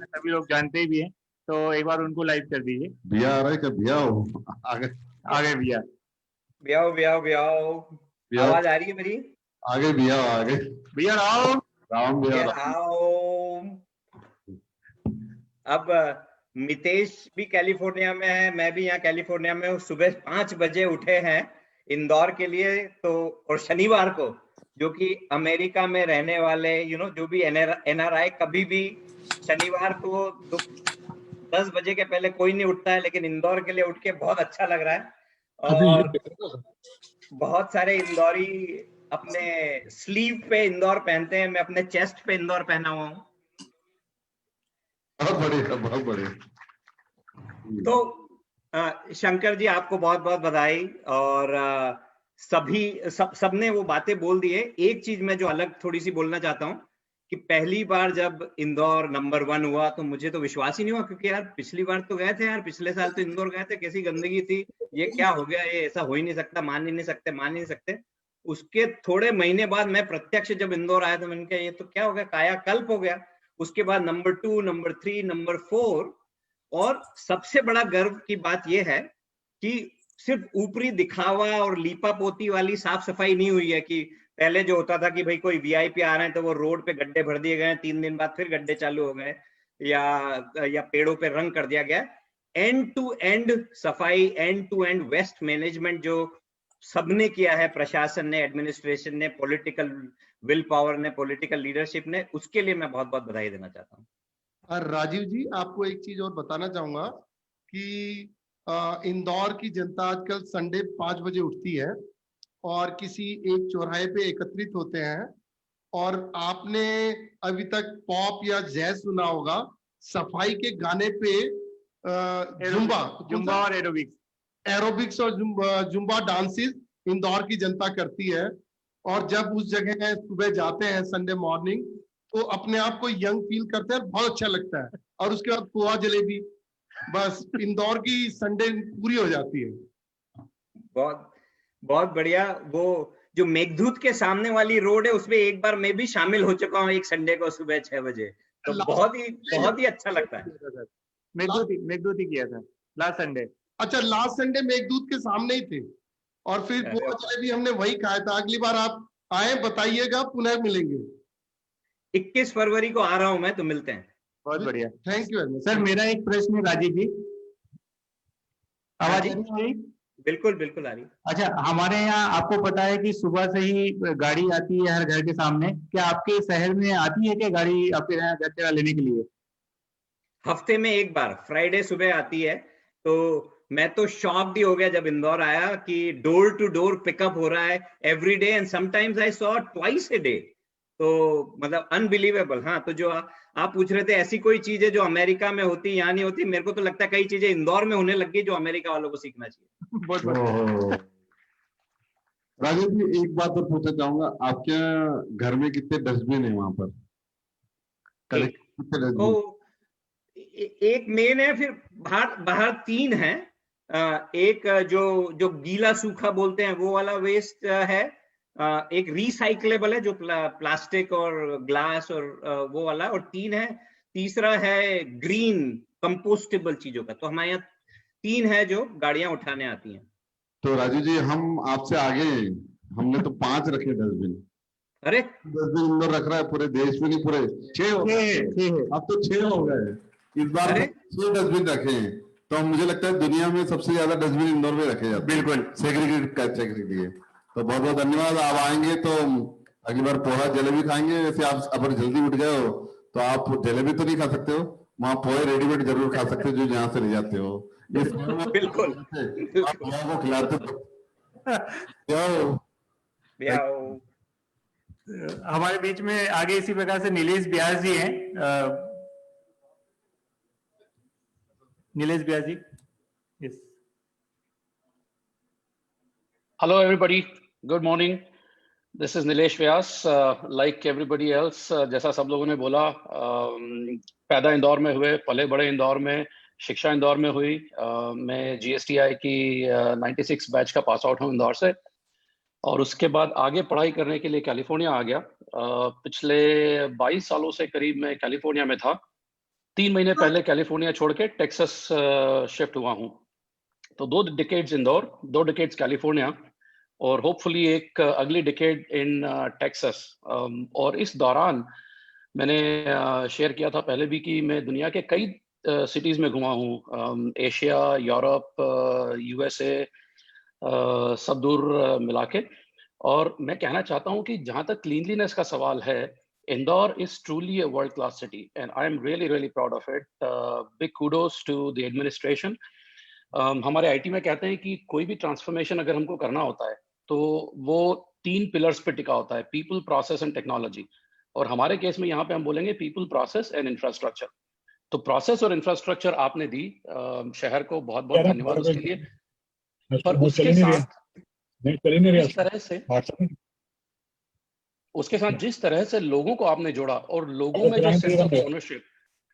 सभी लोग जानते भी हैं, तो एक बार उनको लाइव कर दीजिए। भैया आ रहा है क्या? भैया हो आगे भैया आवाज आ रही है मेरी? आगे भैया आगे भैया राम भैया अब मितेश भी कैलिफोर्निया में है, मैं भी यहाँ कैलिफोर्निया में हूँ। सुबह 5 बजे उठे हैं इंदौर के लिए, तो और शनिवार को, जो कि अमेरिका में रहने वाले जो भी NRI कभी भी शनिवार को 10 बजे के पहले कोई नहीं उठता है, लेकिन इंदौर के लिए उठ के बहुत अच्छा लग रहा है। और बहुत सारे इंदौरी अपने स्लीव पे इंदौर पहनते हैं, मैं अपने चेस्ट पे इंदौर पहना हुआ हूँ। बहुत बढ़िया, बहुत बढ़िया। तो शंकर जी आपको बहुत बहुत बधाई। और सबने वो बातें बोल दी है। एक चीज मैं जो अलग थोड़ी सी बोलना चाहता हूँ कि पहली बार जब इंदौर नंबर 1 हुआ तो मुझे तो विश्वास ही नहीं हुआ, क्योंकि यार पिछली बार तो गए थे यार, पिछले साल तो इंदौर गए थे, कैसी गंदगी थी, ये क्या हो गया, ये ऐसा हो ही नहीं सकता, मान ही नहीं सकते। उसके थोड़े महीने बाद मैं प्रत्यक्ष जब इंदौर आया तो मैंने कहा ये तो क्या हो गया, कायाकल्प हो गया। उसके बाद नंबर 2, नंबर 3, नंबर 4, और सबसे बड़ा गर्व की बात यह है कि सिर्फ ऊपरी दिखावा और लीपा पोती वाली साफ सफाई नहीं हुई है, कि पहले जो होता था कि भाई कोई VIP आ रहे हैं तो वो रोड पे गड्ढे भर दिए गए, 3 दिन बाद फिर गड्ढे चालू हो गए, या पेड़ों पे रंग कर दिया गया। एंड टू एंड सफाई, end to end waste management जो सबने किया है, प्रशासन ने, एडमिनिस्ट्रेशन ने, पॉलिटिकल विल पावर ने, पॉलिटिकल लीडरशिप ने, उसके लिए मैं बहुत बहुत बधाई देना चाहता हूँ। और राजीव जी आपको एक चीज और बताना चाहूंगा कि इंदौर की जनता आजकल संडे 5 बजे उठती है और किसी एक चौराहे पे एकत्रित होते हैं, और आपने अभी तक पॉप या जैज सुना होगा, सफाई के गाने पे जुम्बा और एरोबिक्स और जुम्बा डांसेस इंदौर की जनता करती है। और जब उस जगह सुबह जाते हैं संडे मॉर्निंग तो अपने आप को यंग फील करते हैं, बहुत अच्छा लगता है। और उसके बाद पोहा जलेबी, बस इंदौर की संडे पूरी हो जाती है। बहुत बहुत बढ़िया। वो जो मेघदूत के सामने वाली रोड है उसमें एक बार मैं भी शामिल हो चुका हूँ एक संडे को सुबह 6 बजे, तो बहुत ही अच्छा लगता है। मेघदूत ही किया था लास्ट संडे। अच्छा, लास्ट संडे मेघदूत के सामने ही थे, और फिर पोहा जलेबी हमने वही खाया था। अगली बार आप आए बताइएगा, पुनः मिलेंगे। 21 फरवरी को आ रहा हूं मैं, तो मिलते हैं। बहुत बढ़िया, thank you very much. Sir मेरा एक प्रश्न है राजीव जी, आवाज आ रही है? बिल्कुल बिल्कुल आ रही है। अच्छा, हमारे यहाँ आपको पता है कि सुबह से ही गाड़ी आती है हर घर के सामने, क्या आपके शहर में आती है क्या गाड़ी आपके यहाँ कचरा लेने के लिए? हफ्ते में एक बार फ्राइडे सुबह आती है। तो मैं तो शॉक्ड ही हो गया जब इंदौर आया कि डोर टू डोर पिकअप हो रहा है every day, and sometimes I saw twice a day. तो मतलब अनबिलीवेबल। हाँ, तो जो आप पूछ रहे थे ऐसी कोई चीज है जो अमेरिका में होती यहाँ नहीं होती, मेरे को तो लगता है कई चीजें इंदौर में होने लग गई जो अमेरिका वालों को सीखना चाहिए। बहुत राजीव जी एक बात और पूछना चाहूंगा, आपके घर में कितने डस्टबिन है वहां पर? एक मेन है, फिर बाहर 3 है। एक जो गीला सूखा बोलते हैं वो वाला वेस्ट है, एक रिसाइक्लेबल है जो प्लास्टिक और ग्लास और वो वाला, और 3 है। तीसरा है ग्रीन कंपोस्टेबल चीजों का। तो हमारे यहाँ 3 है जो गाड़ियां उठाने आती हैं। तो राजू जी हम आपसे आगे हैं, हमने तो 5 रखे डस्टबिन। अरे डस्टबिन इंदौर रख रहा है, पूरे देश में नहीं, पूरे 6 हो गए। अब तो 6 हो गए, इस बार 6 डस्टबिन रखे हैं। तो मुझे लगता है दुनिया में सबसे ज्यादा डस्टबिन इंदौर में रखे जाते हैं, बिल्कुल सेग्रीगेट करने के लिए। तो बहुत बहुत धन्यवाद। आप आएंगे तो अगली बार पोहा जलेबी खाएंगे, जैसे आप अगर जल्दी उठ गए हो तो आप जलेबी तो नहीं खा सकते हो, वहाँ पोहे रेडीमेड जरूर खा सकते हो जो यहाँ से ले जाते हो। ये बिल्कुल आप पोहा को खिलाते हो क्या हो? हमारे बीच में आगे इसी प्रकार से नीलेश व्यास जी हैं। नीलेश व्यास जी, yes. Hello, everybody. Good morning. This is Nilesh Vyas. Like everybody else, जैसा सब लोगों ने बोला, पैदा इंदौर में हुए, पले बड़े इंदौर में, शिक्षा इंदौर में हुई। मैं GSTI की 96 बैच का पास आउट हूँ इंदौर से, और उसके बाद आगे पढ़ाई करने के लिए कैलिफोर्निया आ गया। पिछले 22 सालों से करीब मैं कैलिफोर्निया में था। 3 महीने पहले कैलिफोर्निया छोड़ के टेक्सास शिफ्ट हुआ हूँ। तो 2 डिकेड्स इंदौर, 2 डिकेड्स कैलिफोर्निया, और होपफुली एक अगली डिकेड इन टेक्सास। और इस दौरान मैंने शेयर किया था पहले भी कि मैं दुनिया के कई सिटीज में घुमा हूँ, एशिया, यूरोप, USA, सब दूर मिला के। और मैं कहना चाहता हूँ कि जहाँ तक क्लीनलीनेस का सवाल है, Indore is truly a world class city and I am really really proud of it. Big kudos to the administration. हमारे आईटी में कहते हैं कि कोई भी ट्रांसफॉर्मेशन अगर हमको करना होता है तो वो 3 पिलर्स पे टिका होता है, पीपल, प्रोसेस एंड टेक्नोलॉजी। और हमारे केस में यहाँ पे हम बोलेंगे पीपल, प्रोसेस एंड इंफ्रास्ट्रक्चर। तो प्रोसेस और इंफ्रास्ट्रक्चर आपने दी, शहर को बहुत बहुत धन्यवाद उसके लिए। पर उसके साथ जिस तरह से लोगों को आपने जोड़ा और लोगों में जो सेंस ऑफ ओनरशिप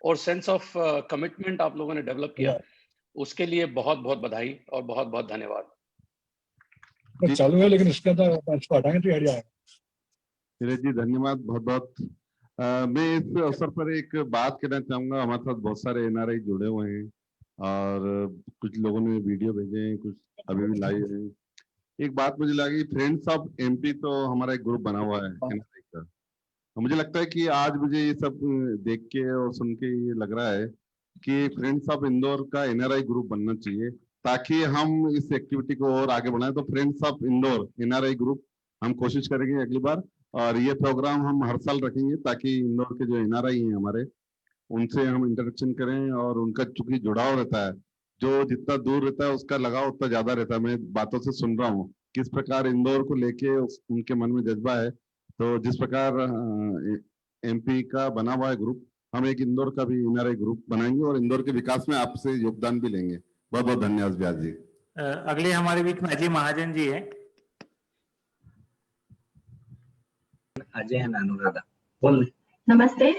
और सेंस ऑफ कमिटमेंट आप लोगों ने डेवलप किया, उसके लिए बहुत बहुत बधाई और बहुत बहुत धन्यवाद। चालू है लेकिन इसके अंदर इसको हटाएंगे तो आइडिया आएगा। नीरज जी धन्यवाद बहुत बहुत। मैं इस अवसर पर एक बात कहना चाहूंगा। हमारे साथ बहुत सारे NRI जुड़े हुए हैं और कुछ लोगों ने वीडियो भेजे हैं, कुछ अभी भी लाइव हैं। एक बात मुझे लगी, फ्रेंड्स ऑफ MP तो हमारा एक ग्रुप बना हुआ है NRI का। मुझे लगता है कि आज मुझे ये सब देख के और सुन के ये लग रहा है कि फ्रेंड्स ऑफ इंदौर का NRI ग्रुप बनना चाहिए, ताकि हम इस एक्टिविटी को और आगे बढ़ाएं। तो friends of Indore NRI group हम कोशिश करेंगे अगली बार, और ये प्रोग्राम हम हर साल रखेंगे ताकि इंदौर के जो NRI हैं हमारे, उनसे हम इंटरेक्शन करें। और उनका चूंकि जुड़ाव रहता है, जो जितना दूर रहता है उसका लगाव उतना ज्यादा रहता है। मैं बातों से सुन रहा हूँ किस प्रकार इंदौर को लेके उनके मन में जज्बा है। तो जिस प्रकार MP का बना हुआ है ग्रुप, हम एक इंदौर का भी NRI ग्रुप बनाएंगे और इंदौर के विकास में आपसे योगदान भी लेंगे। बहुत बहुत धन्यवाद व्यास जी। अगले हमारे बीच में अजय महाजन जी हैं। अजय है, अनुराधा बोल। नमस्ते।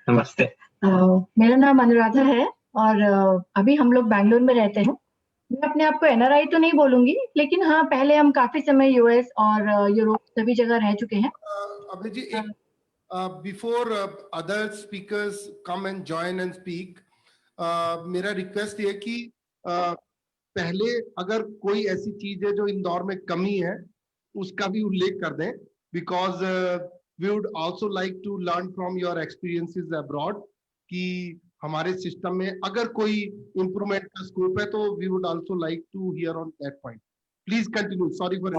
नमस्ते। मेरा नाम अनुराधा है और अभी हम लोग बैंगलोर में रहते हैं। मैं अपने आप को NRI तो नहीं बोलूंगी, लेकिन हाँ, पहले हम काफी समय US और यूरोप सभी जगह रह चुके हैं। Abhay ji, before other speakers come and join and speak, मेरा रिक्वेस्ट ये कि पहले अगर कोई ऐसी चीज है जो इंदौर में कमी है उसका भी उल्लेख कर दें, because we would also like to learn from your experiences abroad कि हमारे सिस्टम में अगर कोई इंप्रूवमेंट का स्कोप है तो we would also like to hear on that point. Please continue. Sorry for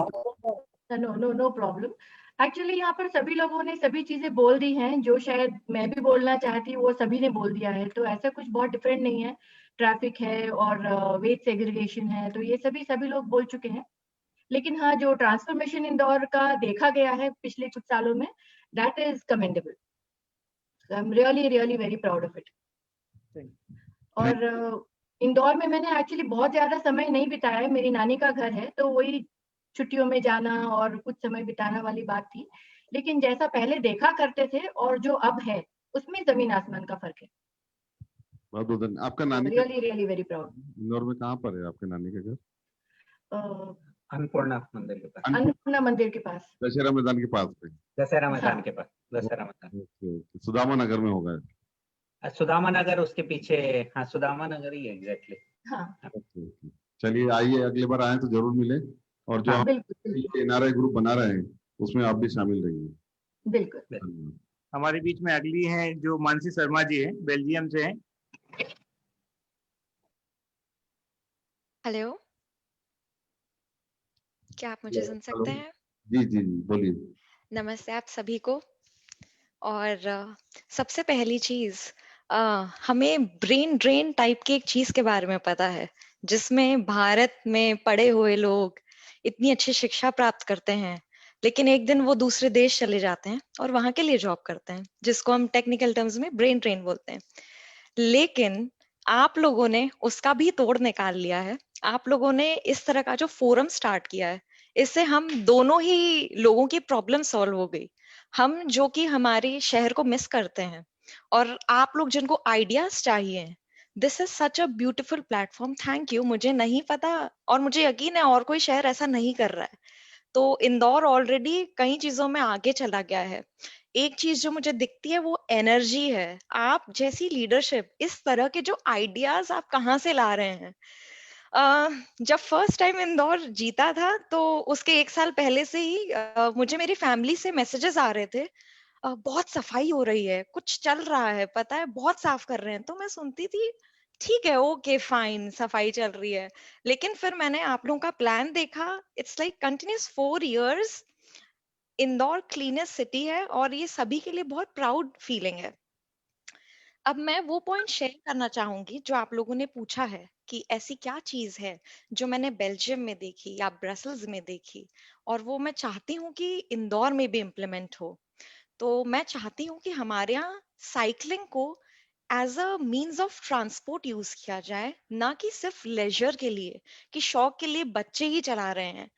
no problem. Actually यहाँ पर सभी लोगों ने सभी चीजें बोल दी हैं जो शायद मैं भी बोलना चाहती, वो सभी ने बोल दिया है। तो ऐसा कुछ बहुत डिफरेंट नहीं है। ट्रैफिक है और वेट सेग्रीगेशन है, तो ये सभी लोग बोल चुके हैं। लेकिन हाँ, जो ट्रांसफॉर्मेशन इंदौर का देखा गया है पिछले कुछ सालों में, that is commendable. I am really really very proud of it. और इंदौर में मैंने एक्चुअली बहुत ज्यादा समय नहीं बिताया है। मेरी नानी का घर है, तो वही छुट्टियों में जाना और कुछ समय बिताना वाली बात थी। लेकिन जैसा पहले देखा करते थे और जो अब है, उसमें जमीन आसमान का फर्क है। बहुत बहुत धन्यवाद। आपका नानी really really very proud. Indore में कहाँ पर है आपके नानी का घर? अन्नपूर्णा मंदिर के पास। अन्नपूर्णा मंदिर के पास, दशहरा मैदान के पास पे। दशहरा मैदान के पास, दशहरा मैदान। सुदामा नगर में होगा। सुदामा नगर उसके पीछे। हाँ, सुदामा नगर ही है एग्जैक्टली। हाँ। चलिए, आइए अगली बार आए तो जरूर मिले, और जो NRI ग्रुप बना रहे हैं उसमें आप भी शामिल रहिए। बिल्कुल। हमारे बीच में अगली हैं जो मानसी शर्मा जी हैं, बेल्जियम से हैं। हेलो, क्या आप मुझे सुन सकते हैं? जी जी जी, बोलिए। नमस्ते आप सभी को। और सबसे पहली चीज, हमें ब्रेन ड्रेन टाइप की एक चीज के बारे में पता है, जिसमें भारत में पढ़े हुए लोग इतनी अच्छी शिक्षा प्राप्त करते हैं, लेकिन एक दिन वो दूसरे देश चले जाते हैं और वहां के लिए जॉब करते हैं, जिसको हम टेक्निकल टर्म्स में ब्रेन ड्रेन बोलते हैं। लेकिन आप लोगों ने उसका भी तोड़ निकाल लिया है। आप लोगों ने इस तरह का जो फोरम स्टार्ट किया है, इससे हम दोनों ही लोगों की प्रॉब्लम सॉल्व हो गई। हम जो कि हमारे शहर को मिस करते हैं, और आप लोग जिनको आइडियाज चाहिए, this is such a beautiful platform. Thank you. मुझे नहीं पता और मुझे यकीन है और कोई शहर ऐसा नहीं कर रहा है। तो इंदौर ऑलरेडी कई चीजों में आगे चला गया है। एक चीज जो मुझे दिखती है वो एनर्जी है। आप जैसी लीडरशिप, इस तरह के जो आइडियाज आप कहाँ से ला रहे हैं। जब फर्स्ट टाइम इंदौर जीता था तो उसके 1 साल पहले से ही मुझे मेरी फैमिली से मैसेजेस आ रहे थे, बहुत सफाई हो रही है, कुछ चल रहा है, पता है, बहुत साफ कर रहे हैं। तो मैं सुनती थी, ठीक है, ओके फाइन, सफाई चल रही है। लेकिन फिर मैंने आप लोगों का प्लान देखा, it's like continuous 4 years Indore cleanest city है, और ये सभी के लिए बहुत प्राउड फीलिंग है। अब मैं वो पॉइंट शेयर करना चाहूंगी जो आप लोगों ने पूछा है कि ऐसी क्या चीज है जो मैंने बेल्जियम में देखी या ब्रसल्स में देखी, और वो मैं चाहती हूँ कि इंदौर में भी इम्प्लीमेंट हो। तो मैं चाहती हूँ कि हमारे यहाँ साइकिलिंग को as a means of transport use किया जाए, ना कि सिर्फ लेजर के लिए, कि शौक के लिए बच्चे ही चला रहे हैं।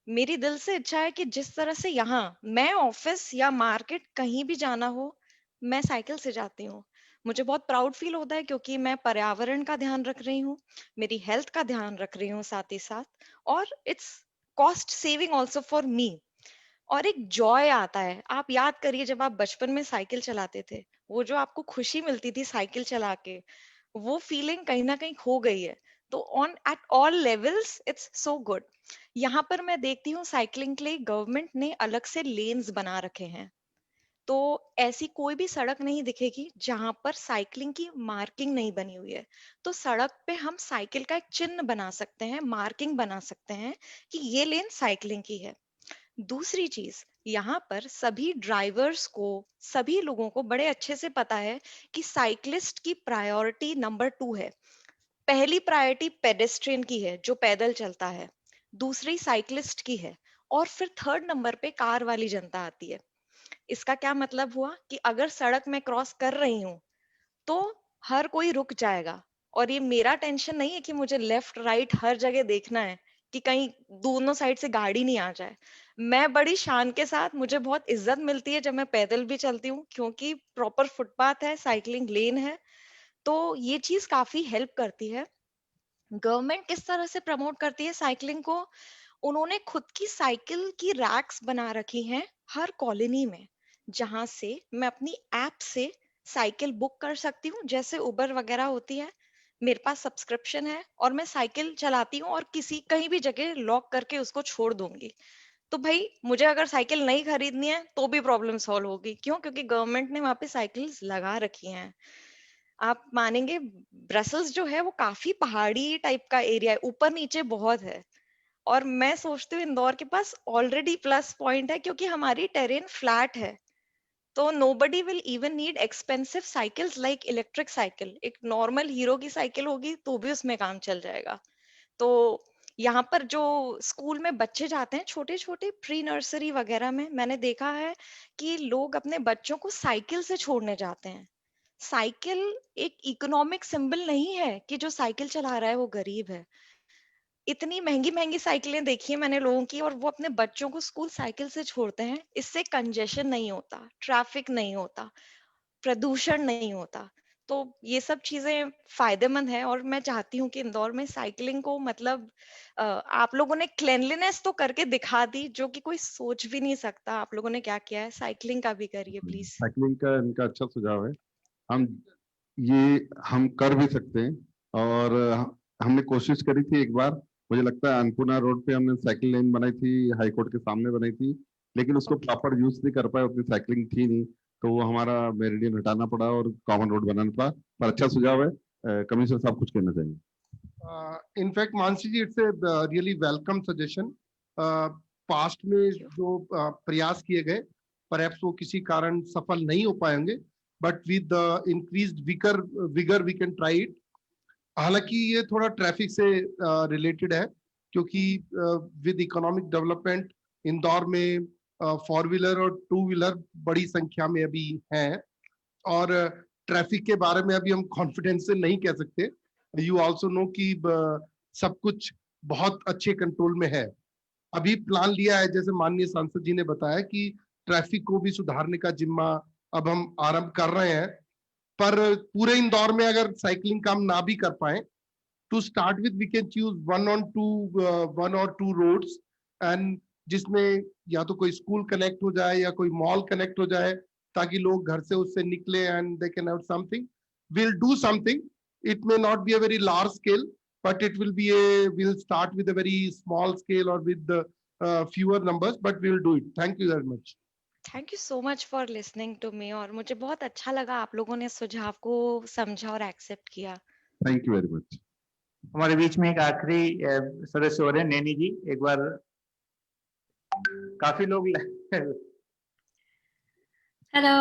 मेरी दिल से इच्छा है कि जिस तरह से यहाँ मैं ऑफिस या मार्केट कहीं भी जाना हो, मैं साइकिल से जाती हूँ। मुझे बहुत प्राउड फील होता है क्योंकि मैं पर्यावरण का ध्यान रख रही हूँ, मेरी हेल्थ का ध्यान रख रही हूँ साथ ही साथ, और it's cost saving also for me. और एक जॉय आता है। आप याद करिए जब आप बचपन में साइकिल चलाते थे, वो जो आपको खुशी मिलती थी साइकिल चला के, वो फीलिंग कहीं ना कहीं खो गई है। तो on at all levels it's so good. यहाँ पर मैं देखती हूँ साइकिलिंग के लिए गवर्नमेंट ने अलग से लेन्स बना रखे हैं। तो ऐसी कोई भी सड़क नहीं दिखेगी जहां पर साइकिलिंग की मार्किंग नहीं बनी हुई है। तो सड़क पे हम साइकिल का एक चिन्ह बना सकते हैं, मार्किंग बना सकते हैं कि ये लेन साइकिलिंग की है। दूसरी चीज, यहाँ पर सभी ड्राइवर्स को, सभी लोगों को बड़े अच्छे से पता है कि साइकिलिस्ट की प्रायोरिटी नंबर 2 है। पहली प्रायोरिटी पेडेस्ट्रियन की है जो पैदल चलता है, दूसरी साइकिलिस्ट की है, और फिर थर्ड नंबर पे कार वाली जनता आती है। इसका क्या मतलब हुआ कि अगर सड़क में क्रॉस कर रही हूँ तो हर कोई रुक जाएगा। और ये मेरा टेंशन नहीं है कि मुझे लेफ्ट राइट हर जगह देखना है कि कहीं दोनों साइड से गाड़ी नहीं आ जाए। मैं बड़ी शान के साथ, मुझे बहुत इज्जत मिलती है जब मैं पैदल भी चलती हूँ, क्योंकि प्रॉपर फुटपाथ है, साइकिलिंग लेन है। तो ये चीज काफी हेल्प करती है। गवर्नमेंट किस तरह से प्रमोट करती है साइकिलिंग को, उन्होंने खुद की साइकिल की रैक्स बना रखी हैं हर कॉलोनी में, जहां से मैं अपनी ऐप से साइकिल बुक कर सकती हूँ, जैसे उबर वगैरह होती है। मेरे पास सब्सक्रिप्शन है और मैं साइकिल चलाती हूँ और किसी कहीं भी जगह लॉक करके उसको छोड़ दूंगी। तो भाई मुझे अगर साइकिल नहीं खरीदनी है तो भी प्रॉब्लम सॉल्व होगी। क्यों? क्योंकि गवर्नमेंट ने वहां पे साइकिल्स लगा रखी हैं। आप मानेंगे, ब्रसल्स जो है वो काफी पहाड़ी टाइप का एरिया है, ऊपर नीचे बहुत है। और मैं सोचती हूँ इंदौर के पास ऑलरेडी प्लस पॉइंट है क्योंकि हमारी टेरेन फ्लैट है। तो nobody will even need expensive cycles like electric cycle. एक नॉर्मल हीरो की साइकिल होगी तो भी उसमें काम चल जाएगा। तो यहाँ पर जो स्कूल में बच्चे जाते हैं, छोटे छोटे प्री नर्सरी वगैरह में, मैंने देखा है कि लोग अपने बच्चों को साइकिल से छोड़ने जाते हैं। साइकिल एक इकोनॉमिक सिंबल नहीं है कि जो साइकिल चला रहा है वो गरीब है। इतनी महंगी महंगी साइकिलें देखी है मैंने लोगों की, और वो अपने बच्चों को स्कूल साइकिल से छोड़ते हैं। इससे कंजेशन नहीं होता, ट्रैफिक नहीं होता, प्रदूषण नहीं होता। तो ये सब चीजें फायदेमंद है, और मैं चाहती हूँ कि इंदौर में साइकिलिंग को, मतलब आप लोगों ने क्लेanलीनेस तो करके दिखा दी जो कि कोई सोच भी नहीं सकता। आप लोगों ने क्या किया है, साइकिलिंग का भी करिए प्लीज। साइकिलिंग का इनका अच्छा सुझाव है। हम हम कर भी सकते हैं, और हमने कोशिश करी थी एक बार। मुझे लगता है अन्नपूर्णा रोड पे हमने साइकिल लेन बनाई थी, हाई कोर्ट के सामने बनाई थी, लेकिन उसको प्रॉपर यूज नहीं कर पाए, उतनी साइकिलिंग थी नहीं, तो वो हमारा मेरिडियन हटाना पड़ा और कॉमन रोड बनाना पड़ा। पर अच्छा सुझाव है। कमिश्नर साहब कुछ कहना चाहेंगे? In fact, Mansi ji, it's a really welcome suggestion. Past में जो प्रयास किए गए परहैप्स वो किसी कारण सफल नहीं हो पाएंगे, but with increased vigour we can try it. हालांकि ये थोड़ा ट्रैफिक से रिलेटेड है, क्योंकि विद इकोनॉमिक डेवलपमेंट इंदौर में 4 व्हीलर और 2 व्हीलर बड़ी संख्या में अभी हैं, और ट्रैफिक के बारे में अभी हम कॉन्फिडेंस से नहीं कह सकते। यू ऑल्सो नो कि सब कुछ बहुत अच्छे कंट्रोल में है। अभी प्लान लिया है, जैसे माननीय सांसद जी ने बताया, कि ट्रैफिक को भी सुधारने का जिम्मा अब हम आरंभ कर रहे हैं। पर पूरे इंदौर में अगर साइकिलिंग काम ना भी कर पाए, to start with we can choose 1 or 2 roads, and जिसमें या तो कोई स्कूल कनेक्ट हो जाए या कोई मॉल कनेक्ट हो जाए, ताकि लोग घर से उससे निकले and they can have something. Will do something, it may not be a very large scale, but it will be we'll start with a very small scale or with the fewer numbers, but we'll do it. Thank you very much. Thank you so much for listening to me, और मुझे बहुत अच्छा लगा आप लोगों ने सुझाव को समझा और एक्सेप्ट किया। Thank you very much. हमारे बीच में एक आखिरी सदस्य हो रहे हैं, नैनी जी। एक बार काफी लोग हेलो,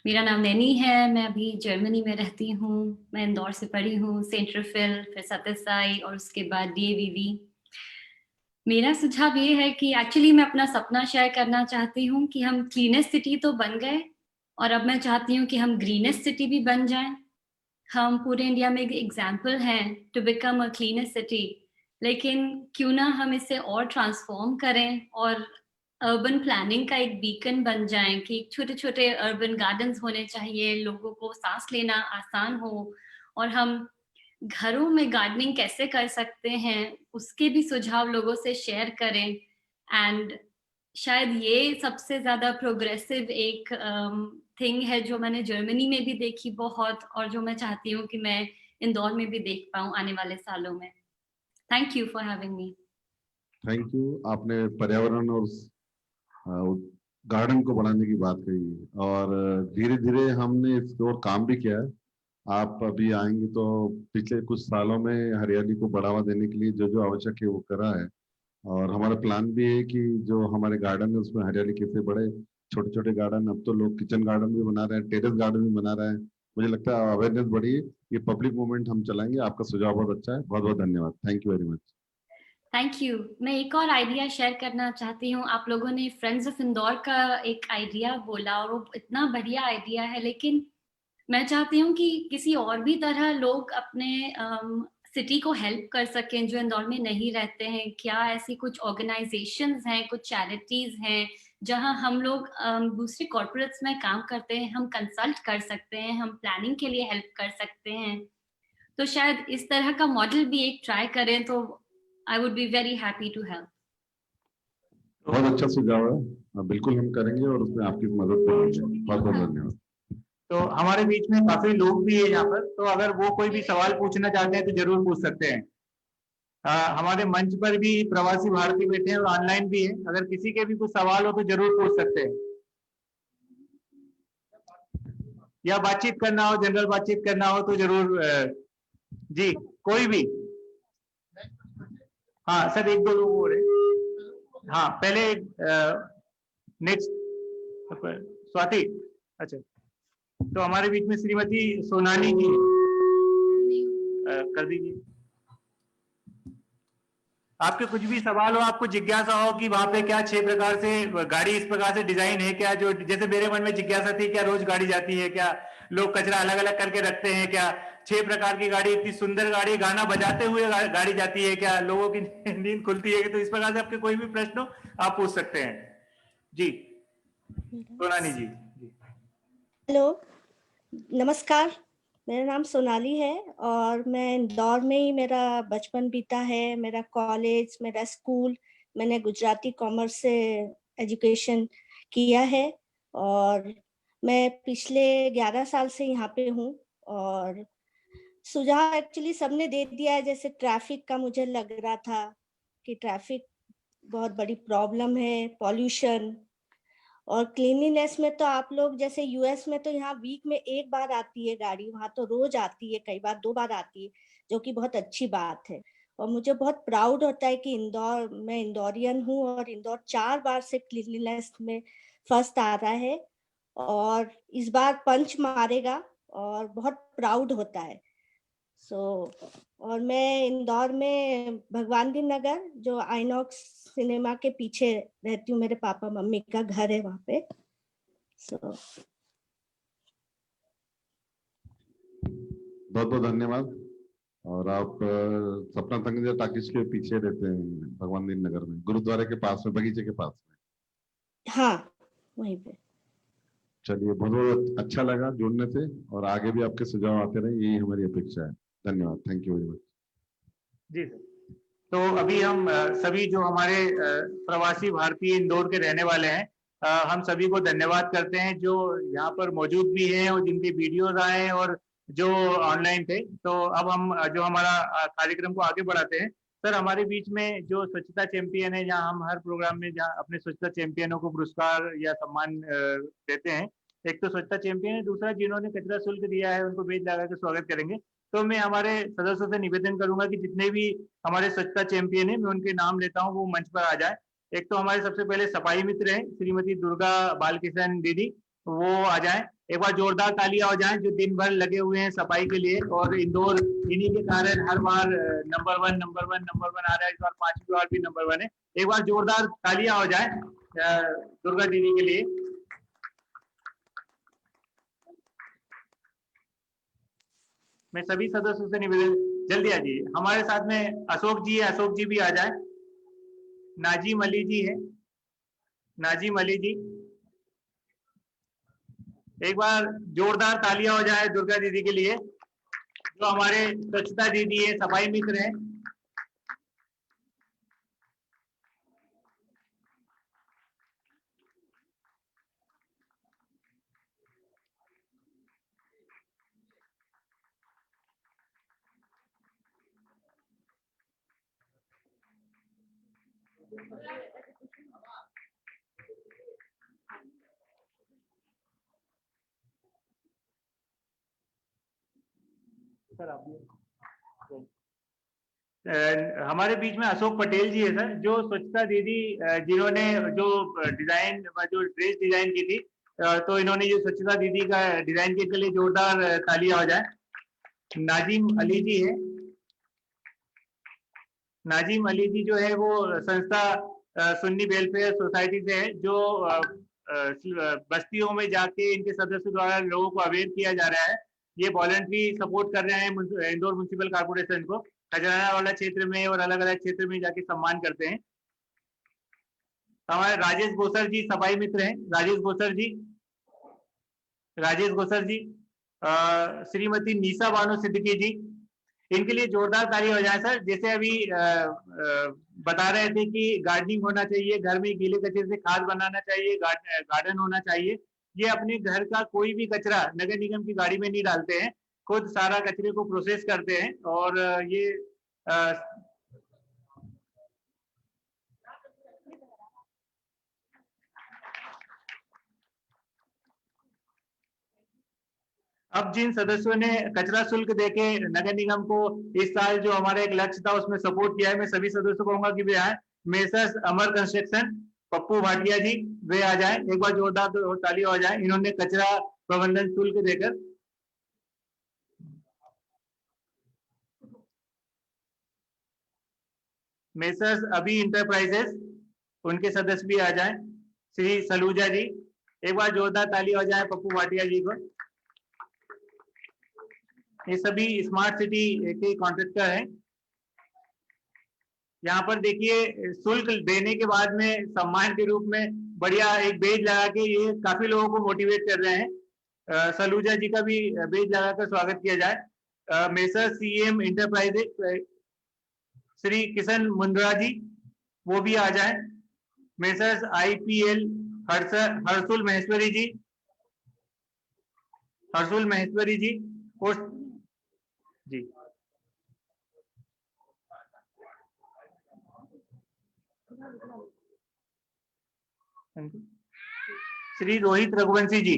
मेरा नाम नैनी है, मैं अभी जर्मनी में रहती हूँ। मैं इंदौर से पढ़ी हूँ, सेंट रफेल, फिर सत्यसाई और उसके बाद DAVV। मेरा सुझाव ये है कि एक्चुअली मैं अपना सपना शेयर करना चाहती हूँ कि हम क्लीनेस्ट सिटी तो बन गए, और अब मैं चाहती हूँ कि हम ग्रीनेस्ट सिटी भी बन जाएं। हम पूरे इंडिया में एक एग्जाम्पल हैं to become a cleanest city, लेकिन क्यों ना हम इसे और ट्रांसफॉर्म करें और अर्बन प्लानिंग का एक बीकन बन जाएं कि छोटे छोटे अर्बन गार्डन्स होने चाहिए, लोगों को सांस लेना आसान हो, और हम घरों में गार्डनिंग कैसे कर सकते हैं उसके भी सुझाव लोगों से शेयर करें। एंड शायद ये सबसे ज्यादा प्रोग्रेसिव एक थिंग है जो मैंने जर्मनी में भी देखी बहुत, और जो मैं चाहती हूँ कि मैं इंदौर में भी देख पाऊँ आने वाले सालों में। Thank you for having me. Thank you. आपने पर्यावरण और गार्डन को बढ़ाने की बात कही, और धीरे धीरे हमने इस ओर काम भी किया है। आप अभी आएंगे तो पिछले कुछ सालों में हरियाली को बढ़ावा देने के लिए जो जो आवश्यक है वो करा है, और हमारा प्लान भी है कि जो हमारे गार्डन है उसमें हरियाली कैसे बढ़े। छोटे छोटे गार्डन, अब तो लोग किचन गार्डन भी बना रहे हैं, टेरेस गार्डन भी बना रहे हैं। मुझे लगता है अवेयरनेस बढ़ी, ये पब्लिक मूवमेंट हम चलाएंगे। आपका सुझाव बहुत अच्छा है, बहुत बहुत धन्यवाद। Thank you very much. Thank you. मैं एक और आइडिया शेयर करना चाहती हूँ। आप लोगों ने फ्रेंड्स ऑफ इंदौर का एक आइडिया बोला, और वो इतना बढ़िया आइडिया है, लेकिन मैं चाहती हूँ कि किसी और भी तरह लोग अपने सिटी को हेल्प कर सकें जो इंदौर में नहीं रहते हैं। क्या ऐसी कुछ ऑर्गेनाइजेशंस हैं, कुछ चैरिटीज हैं जहां हम लोग दूसरे कॉर्पोरेट्स में काम करते हैं, हम कंसल्ट कर सकते हैं, हम प्लानिंग के लिए हेल्प कर सकते हैं। तो शायद इस तरह का मॉडल भी एक ट्राई करें, तो I would be very happy to help. बहुत अच्छा सुझाव है, बिल्कुल हम करेंगे और उसमें आपकी मदद करेंगे। बहुत बहुत धन्यवाद। तो हमारे बीच में काफी लोग भी है यहाँ पर, तो अगर वो कोई भी सवाल पूछना चाहते हैं तो जरूर पूछ सकते हैं। हमारे मंच पर भी प्रवासी भारतीय बैठे हैं और ऑनलाइन भी है, अगर किसी के भी कुछ सवाल हो तो जरूर पूछ सकते हैं, या बातचीत करना हो, जनरल बातचीत करना हो तो जरूर जी कोई भी। हाँ सर, एक दो लोग हो रहे। हाँ पहले नेक्स्ट स्वाति। अच्छा, तो हमारे बीच में श्रीमती सोनाली जी कर दीजिए। आपके कुछ भी सवाल हो, आपको जिज्ञासा हो कि वहां पे क्या 6 प्रकार से गाड़ी इस प्रकार से डिजाइन है क्या, जो जैसे मेरे मन में जिज्ञासा थी, क्या रोज गाड़ी जाती है, क्या लोग कचरा अलग अलग करके रखते हैं, क्या 6 प्रकार की गाड़ी, इतनी सुंदर गाड़ी, गाना बजाते हुए गाड़ी जाती है, क्या लोगों की नींद खुलती है? तो इस प्रकार से आपके कोई भी प्रश्न हो आप पूछ सकते हैं। जी सोनाली जी। हेलो, नमस्कार। मेरा नाम सोनाली है और मैं इंदौर में ही मेरा बचपन बीता है, मेरा कॉलेज, मेरा स्कूल। मैंने गुजराती कॉमर्स से एजुकेशन किया है और मैं पिछले 11 साल से यहाँ पे हूँ। और सुझाव एक्चुअली सबने दे दिया है। जैसे ट्रैफिक का मुझे लग रहा था कि ट्रैफिक बहुत बड़ी प्रॉब्लम है, पॉल्यूशन और क्लीनलीनेस में तो आप लोग जैसे यूएस में तो यहाँ वीक में 1 बार आती है गाड़ी, वहां तो रोज आती है, कई बार 2 बार आती है, जो कि बहुत अच्छी बात है। और मुझे बहुत प्राउड होता है कि मैं इंदौरियन हूँ और इंदौर 4 बार से क्लीनलीनेस में फर्स्ट आ रहा है और इस बार पंच मारेगा और बहुत प्राउड होता है। और मैं इंदौर में भगवान दीन नगर जो आइनॉक्स सिनेमा के पीछे रहती हूँ, मेरे पापा मम्मी का घर है वहाँ पे। बहुत बहुत धन्यवाद। और आप सपना तंगजा टाकिज के पीछे रहते हैं भगवान दीन नगर में, गुरुद्वारे के पास में, बगीचे के पास में। हाँ, वहीं पे। चलिए, बहुत बहुत अच्छा लगा जुड़ने से और आगे भी आपके सुझाव आते रहे, यही हमारी अपेक्षा है। धन्यवाद, थैंक यू वेरी मच। जी सर। तो अभी हम सभी जो हमारे प्रवासी भारतीय इंदौर के रहने वाले हैं, हम सभी को धन्यवाद करते हैं जो यहाँ पर मौजूद भी हैं और जिनके वीडियोज आए और जो ऑनलाइन थे। तो अब हम जो हमारा कार्यक्रम को आगे बढ़ाते हैं। सर, हमारे बीच में जो स्वच्छता चैंपियन है, जहाँ हम हर प्रोग्राम में जहाँ अपने स्वच्छता चैंपियनों को पुरस्कार या सम्मान देते हैं, एक तो स्वच्छता चैंपियन है, दूसरा जिन्होंने कचरा शुल्क दिया है उनको बेज लगा के स्वागत करेंगे। तो मैं हमारे सदस्यों से निवेदन करूंगा कि जितने भी हमारे स्वच्छता चैंपियन है, मैं उनके नाम लेता हूँ, वो मंच पर आ जाए। एक तो हमारे सबसे पहले सफाई मित्र हैं श्रीमती दुर्गा बालकिशन दीदी, वो आ जाए। एक बार जोरदार तालियां हो जाएं, जो दिन भर लगे हुए हैं सफाई के लिए और इंदौर इन्हीं के कारण हर बार नंबर वन आ रहा है। इस बार 5वीं बार भी नंबर 1 है। एक बार जोरदार तालियां हो जाए दुर्गा दीदी के लिए। मैं सभी सदस्यों से निवेदन, जल्दी आ जाइए। हमारे साथ में अशोक जी है, अशोक जी भी आ जाए। नाजिम अली जी है, नाजिम अली जी। एक बार जोरदार तालियां हो जाए दुर्गा दीदी के लिए, जो हमारे स्वच्छता दीदी है, सफाई मित्र हैं। सर आप हमारे बीच में अशोक पटेल जी है सर, जो स्वच्छता दीदी जिन्होंने जो डिजाइन जो ड्रेस डिजाइन की थी, तो इन्होंने जो स्वच्छता दीदी का डिजाइन के लिए जोरदार तालियां हो जाए। नाजिम अली जी है, नाजिम अली जी जो है वो संस्था सुन्नी वेलफेयर सोसाइटी से है, जो बस्तियों में जाके इनके सदस्यों द्वारा लोगों को अवेयर किया जा रहा है। ये वॉलंटरी सपोर्ट कर रहे हैं इंदौर म्युनिसिपल कॉर्पोरेशन को, खजराना वाला क्षेत्र में और अलग अलग क्षेत्र में जाके सम्मान करते हैं। हमारे राजेश गोसर जी सफाई मित्र हैं, राजेश गोसर जी, राजेश गोसर जी। श्रीमती निशा बानो सिद्दीकी जी, इनके लिए जोरदार ताली हो जाए सर। जैसे अभी बता रहे थे कि गार्डनिंग होना चाहिए, घर में गीले कचरे से खाद बनाना चाहिए, गार्डन होना चाहिए। ये अपने घर का कोई भी कचरा नगर निगम की गाड़ी में नहीं डालते हैं, खुद सारा कचरे को प्रोसेस करते हैं। और ये अब जिन सदस्यों ने कचरा शुल्क देके नगर निगम को इस साल जो हमारा एक लक्ष्य था उसमें सपोर्ट किया है, मैं सभी सदस्यों को कहूंगा कि वे आए। मेसर्स अमर कंस्ट्रक्शन पप्पू भाटिया जी, वे आ जाए। एक बार जोरदार ताली हो जाए, इन्होंने कचरा प्रबंधन शुल्क देकर। मेसर्स अभी इंटरप्राइजेस, उनके सदस्य भी आ जाए। श्री सलूजा जी, एक बार जोरदार ताली हो जाए पप्पू भाटिया जी को। ये सभी स्मार्ट सिटी के कॉन्ट्रैक्टर हैं। यहाँ पर देखिए, शुल्क देने के बाद में सम्मान के रूप में बढ़िया एक बेज लगा के ये काफी लोगों को मोटिवेट कर रहे हैं। सलूजा जी का भी बेज लगाकर स्वागत किया जाए। Messrs CM enterprises Shri Kishan Mundra ji, वो भी आ जाए। Messrs IPL Harshul Maheshwari ji, Harshul Maheshwari ji ji. श्री रोहित रघुवंशी जी,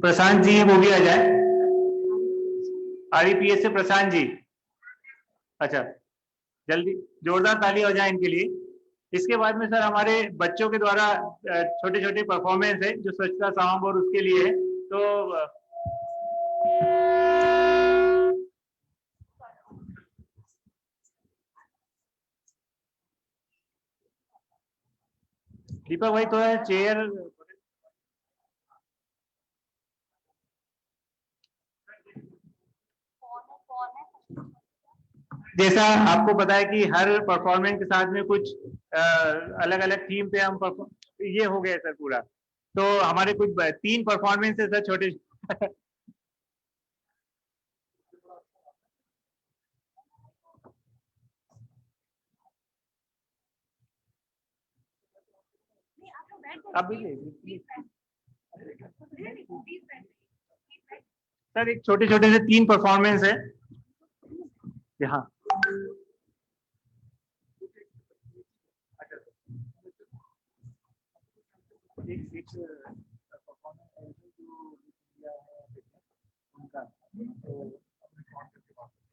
प्रशांत जी वो भी आ जाए, REPS से प्रशांत जी। अच्छा, जल्दी जोरदार ताली हो जाए इनके लिए। इसके बाद में सर हमारे बच्चों के द्वारा छोटे छोटे परफॉर्मेंस है जो स्वच्छता सामंत और उसके लिए है। तो दीपक भाई थोड़ा चेयर, जैसा आपको पता है कि हर परफॉर्मेंस के साथ में कुछ अलग अलग थीम पे हम ये हो गया सर पूरा। तो हमारे कुछ 3 परफॉर्मेंस है सर छोटे अब सर एक छोटे छोटे से 3 परफॉर्मेंस है यहाँ।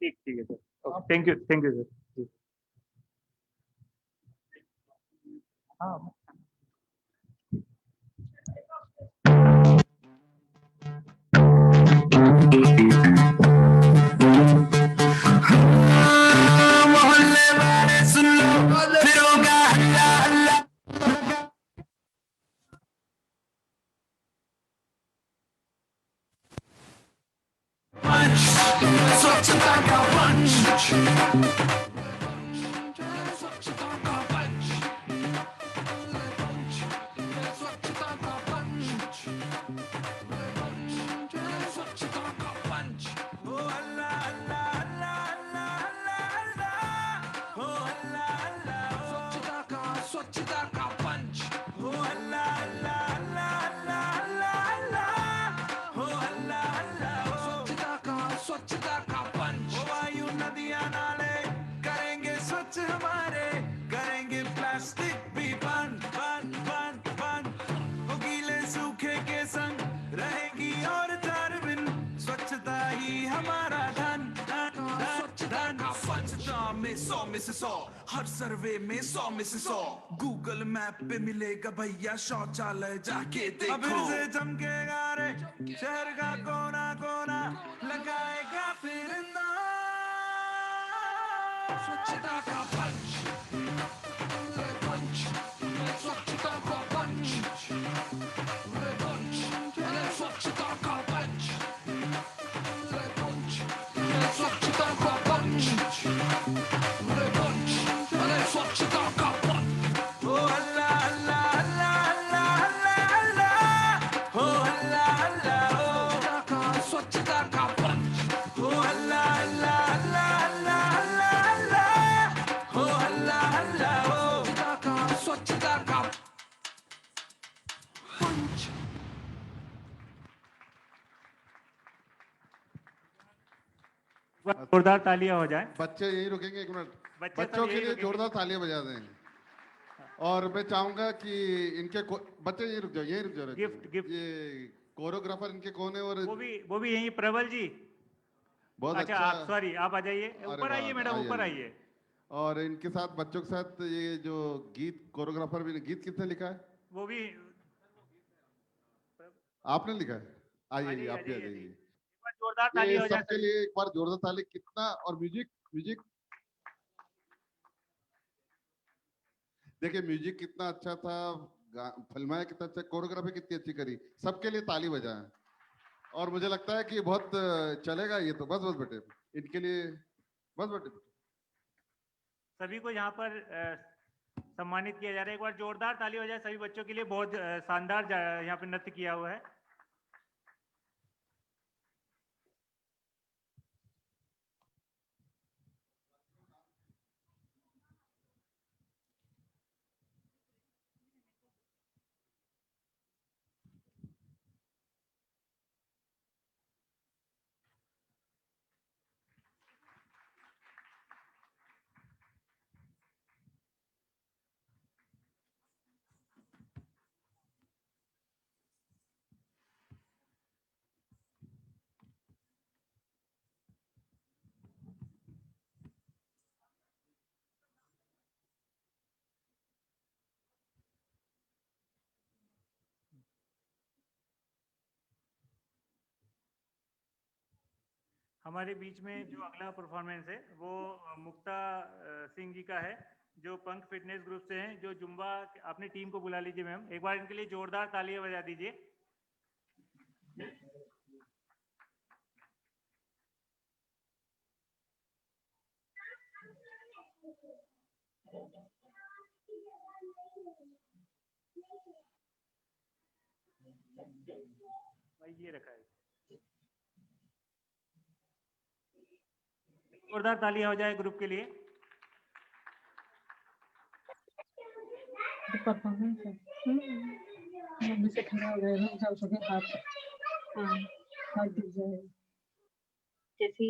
ठीक ठीक है सर, थैंक यू सर। हाँ मोहल्ले वाले सुन लो फिर होगा हल्ला हल्ला। स्वच्छता का पंच, स्वच्छता का पंच, स्वच्छता का पंच, स्वच्छता का पंच। ओ अल्लाह अल्लाह अल्लाह अल्लाह अल्लाह, ओ अल्लाह अल्लाह, स्वच्छता का पंच। ओ अल्लाह अल्लाह अल्लाह अल्लाह अल्लाह, ओ अल्लाह अल्लाह, स्वच्छता का पंच। ओ वायु नदियां नाले करेंगे स्वच्छ हमारे, करेंगे प्लास्टिक भी बंद बंद बंद बंद। ओ गीले सूखे के संग रहेगी और चारविन, स्वच्छता ही हमारा धन धन धन धन। स्वच्छता में 100 में से 100, हर सर्वे में 100 में से 100। गूगल मैप पे मिलेगा भैया शौचालय जाके देखो। अब फिर से चमकेगा रे शहर का कोना कोना, लगाएगा फिर स्वच्छता का पंच, पंच, स्वच्छता का पंच, स्वच्छता का पंच, स्वच्छता का पंच, स्वच्छता का पंच। ओ अल्लाह अल्लाह अल्लाह अल्लाह अल्लाह, ओ अल्लाह अल्लाह, स्वच्छता का पंच। ओ अल्लाह अल्लाह अल्लाह अल्लाह अल्लाह, ओ अल्लाह अल्लाह, स्वच्छता का पंच। जोरदार तालियां हो जाए। बच्चे यही रुकेंगे, एक मिनट बच्चों सब के यही लिए रुकेंगे। जोरदार तालियां बजा दें। और मैं चाहूंगा कि इनके बच्चे यही रुक जाओ, यही रुक जाओ। गिफ्ट ये कोरियोग्राफर इनके कौन है? और वो भी यही प्रबल जी। बहुत अच्छा अच्छा। आप सॉरी आप आ जाइए, ऊपर आइए मैडम, ऊपर आइए। और इनके साथ बच्चों के साथ ये जो गीत कोरियोग्राफर भी, गीत किसने लिखा है? वो भी आपने लिखा है? आइए आप भी आ जाइए। जोरदार ताली ये हो जाए सबके लिए एक बार जोरदार ताली। कितना, और म्यूजिक म्यूजिक देखिए, म्यूजिक कितना अच्छा था, फिल्माएं कितना अच्छा, कोरियोग्राफी कितनी अच्छी करी। सबके लिए ताली बजाएं। और मुझे लगता है कि बहुत चलेगा ये तो। बस बस बेटे, इनके लिए बस बेटे। सभी को यहाँ पर सम्मानित किया जा रहा है। एक बार जोरदार ताली हो जाए सभी बच्चों के लिए। बहुत शानदार यहाँ पे नृत्य किया हुआ है। हमारे बीच में जो अगला परफॉर्मेंस है वो मुक्ता सिंह जी का है, जो पंख फिटनेस ग्रुप से हैं, जो जुम्बा। अपनी टीम को बुला लीजिए मैम, एक बार इनके लिए जोरदार तालियां बजा दीजिए। भाई ये रखा है, जोरदार तालियां हो जाए ग्रुप के लिए। परफॉर्मेंस है मम्मी से खड़ा हो गए ना, सब सभी हाथ हाथ दिख जाए जैसे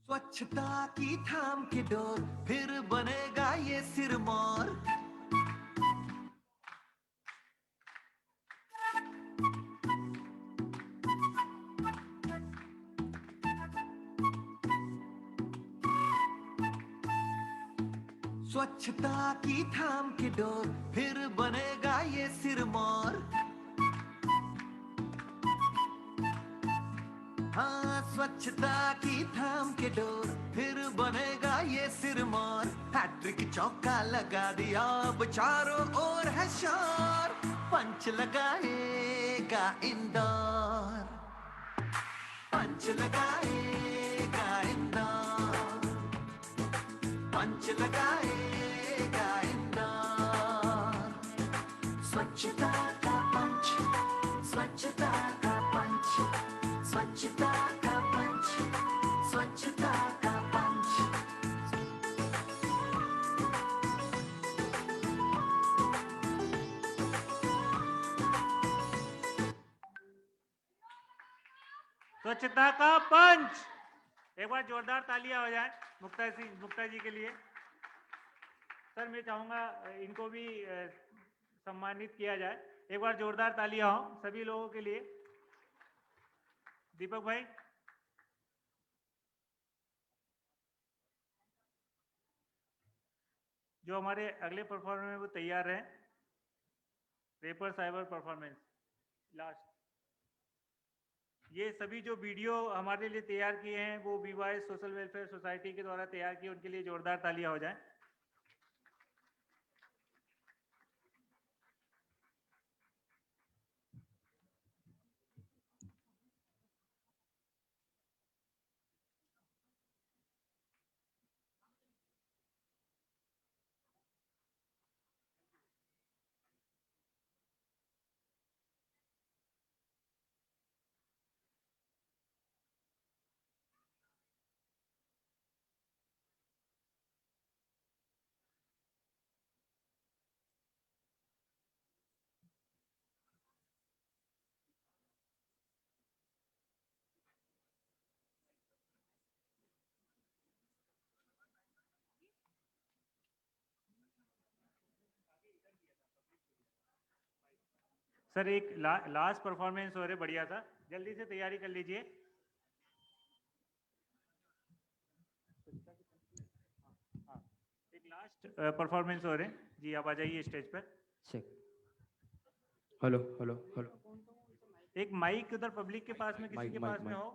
स्वच्छता की थाम के डोर, फिर बनेगा ये सिरमौर। स्वच्छता की थाम के डोर, फिर बनेगा ये सिरमौर। हाँ, स्वच्छता की थाम के डोर, फिर बनेगा ये सिरमौर। हैट्रिक चौका लगा दिया, अब चारों ओर है शोर। पंच लगाएगा इंदौर, पंच लगाएगा इंदौर, पंच लगाएगा इंदौर। स्वच्छता का पंच, स्वच्छता का पंच, स्वच्छता का पंच, स्वच्छता का पंच। स्वच्छता का पंच। एक बार जोरदार तालियां हो जाए मुक्ता जी के लिए। सर मैं चाहूंगा इनको भी सम्मानित किया जाए। एक बार जोरदार तालियां हो सभी लोगों के लिए। दीपक भाई। जो हमारे अगले परफॉर्मर में वो तैयार हैं। रेपर साइबर परफॉर्मेंस लास्ट। ये सभी जो वीडियो हमारे लिए तैयार किए हैं वो बीवाई सोशल वेलफेयर सोसाइटी के द्वारा तैयार किए, उनके लिए जोरदार तालियां हो जाएं। सर एक लास्ट परफॉर्मेंस हो रहे बढ़िया सा, जल्दी से तैयारी कर लीजिए। एक लास्ट परफॉर्मेंस हो रहे जी, आप आ जाइए स्टेज पर। Hello hello hello. एक माइक उधर पब्लिक के पास में, किसी के पास में हो।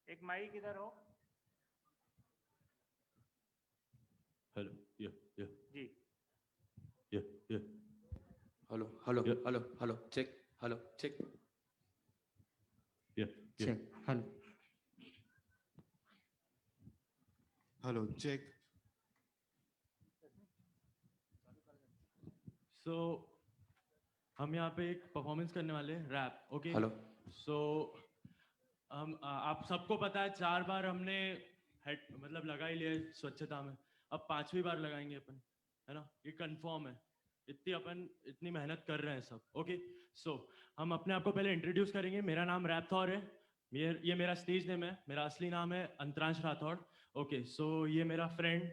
एक माइक इधर हो। हेलो ये जी। ये hello hello hello hello check, hello check check, hello hello check. So हम यहाँ पे एक परफॉर्मेंस करने वाले हैं, रैप। Okay hello. सो हम आप सबको पता है 4 बार हमने हेड मतलब लगा ही लिया स्वच्छता में, अब 5वीं बार लगाएंगे अपन, है ना, ये कंफर्म है, इतनी मेहनत कर रहे हैं सब। ओके, सो हम अपने आप को पहले इंट्रोड्यूस करेंगे। मेरा नाम रैपथॉर है, ये मेरा स्टेज नेम है, मेरा असली नाम है अंतरांश राठौड़। ओके, सो ये मेरा फ्रेंड,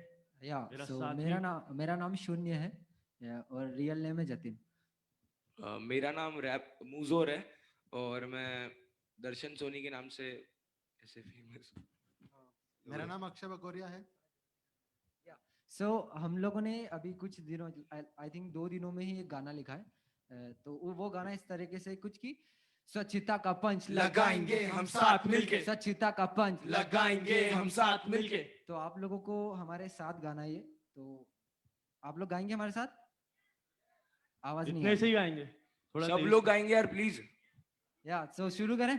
मेरा साथी। मेरा नाम शून्य है और रियल नेम है जतिन। मेरा नाम रैप मुजोर है और मैं दर्शन सोनी के नाम से ऐसे फेमस हूँ। मेरा नाम अक्षय बकोरिया है। हम लोगों ने अभी कुछ दिनों, आई थिंक 2 दिनों में ही एक गाना लिखा है। तो वो गाना इस तरीके से कुछ की, स्वच्छता का पंच लगाएंगे हम साथ मिलके, स्वच्छता का पंच लगाएंगे हम साथ मिलके। तो आप लोगों को हमारे साथ गाना है ये, तो आप लोग गाएंगे हमारे साथ? आवाज नहीं इतने से ही गाएंगे, थोड़ा सब लोग गाएंगे यार प्लीज। तो शुरू करें,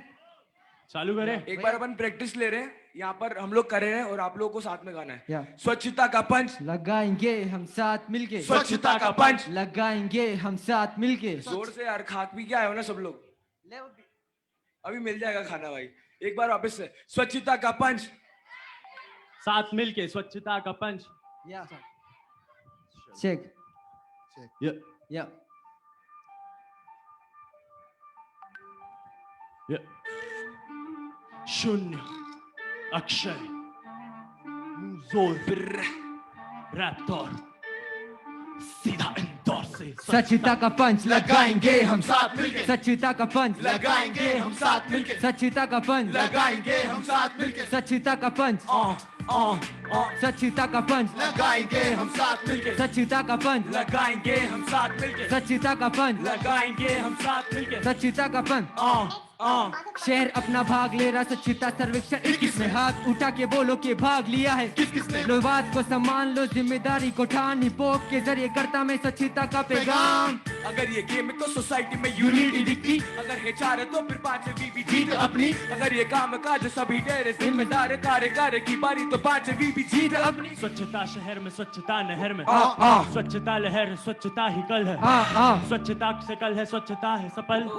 चालू करें। एक बार अपन प्रैक्टिस ले रहे हैं, यहाँ पर हम लोग कर रहे हैं और आप लोगों को साथ में गाना है। स्वच्छता का पंच लगाएंगे हम साथ मिलके, स्वच्छता का पंच लगाएंगे हम साथ मिलके। जोर से यार, खाक भी क्या है ना सब लोग, अभी मिल जाएगा खाना भाई। एक बार वापस से, स्वच्छता का पंच साथ मिलके, स्वच्छता का पंच। चेक या शून्य, अक्षय, मुजोर, रैपथॉर, सीधा इंदौर से। स्वच्छता का पंच लगाएंगे हम साथ मिलके, स्वच्छता का पंच लगाएंगे हम साथ मिलके, स्वच्छता का पंच लगाएंगे हम साथ मिलके, स्वच्छता का पंच स्वच्छता का पंच लगाएंगे हम साथ मिलके, स्वच्छता का पंच लगाएंगे हम साथ मिलके, स्वच्छता का पंच लगाएंगे हम साथ मिलके, स्वच्छता का पंच। शहर अपना भाग ले रहा, स्वच्छता सर्वेक्षण 21 में हाथ उठा के बोलो के भाग लिया है किसने? लो बात को सम्मान लो, जिम्मेदारी को ठान, हिप-हॉप के जरिए करता मैं स्वच्छता का पैगाम। अगर ये गेम है तो सोसाइटी में यूनिटी दिखती, अगर है 4 तो फिर 5वीं भी जीत अपनी, अगर ये काम काज सभी तेरे जिम्मेदार कार्य की बारी तो 5वीं भी जीत अपनी। स्वच्छता शहर में, स्वच्छता नहर में, स्वच्छता लहर, स्वच्छता ही कल है, स्वच्छता से कल है, स्वच्छता है सफल,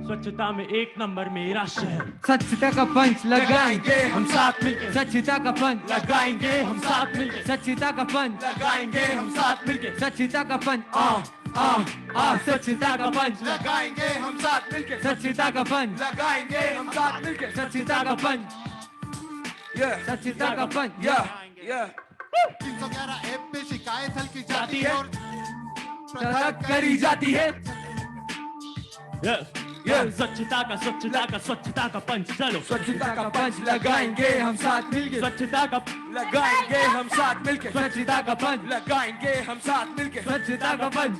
स्वच्छता में 1 नंबर मेरा शहर। स्वच्छता का पंच लगाएंगे हम साथ मिलके, स्वच्छता का पंच लगाएंगे हम साथ मिलके, स्वच्छता का पंच लगाएंगे हम साथ मिलके, स्वच्छता का पंच स्वच्छता का पंच लगाएंगे हम साथ मिलके, स्वच्छता का पंच लगाएंगे हम साथ मिलके, स्वच्छता का पंच स्वच्छता का पंच 311 ऐप पे शिकायत हल की जाती है और सड़क करी जाती है। स्वच्छता का पंच, चलो स्वच्छता का पंच लगाएंगे हम साथ मिलके, स्वच्छता का लगाएंगे हम साथ मिलके, स्वच्छता का पंच लगाएंगे हम साथ मिलके, स्वच्छता का पंच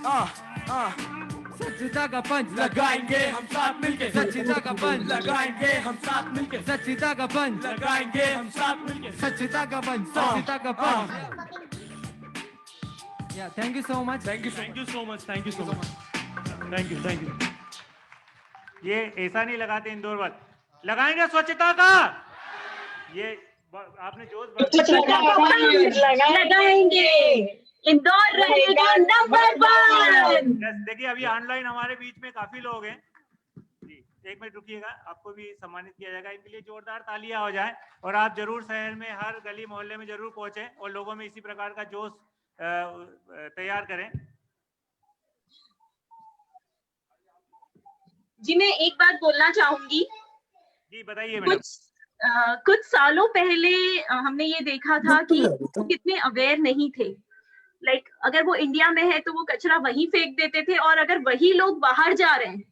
स्वच्छता का पंच लगाएंगे हम साथ मिलके, स्वच्छता का पंच लगाएंगे हम साथ मिलके, स्वच्छता का पंच लगाएंगे हम साथ मिलके, स्वच्छता का पंच स्वच्छता का पंच। Thank you so much, thank you so much. Thank you. ये ऐसा नहीं लगाते इंदौर वाले, लगाएंगे स्वच्छता का, ये आपने जोश लगाएंगे, इंदौर रहेगा नंबर 1। देखिए अभी ऑनलाइन हमारे बीच में काफी लोग हैं जी, 1 मिनट रुकिएगा, आपको भी सम्मानित किया जाएगा, इनके लिए जोरदार तालियां हो जाए और आप जरूर शहर में हर गली मोहल्ले में जरूर पहुंचे और लोगों में इसी प्रकार का जोश तैयार करें। जी मैं एक बात बोलना चाहूंगी। जी बताइए मैडम। कुछ सालों पहले हमने ये देखा था कि कितने अवेयर नहीं थे, लाइक अगर वो इंडिया में है तो वो कचरा वहीं फेंक देते थे और अगर वही लोग बाहर जा रहे हैं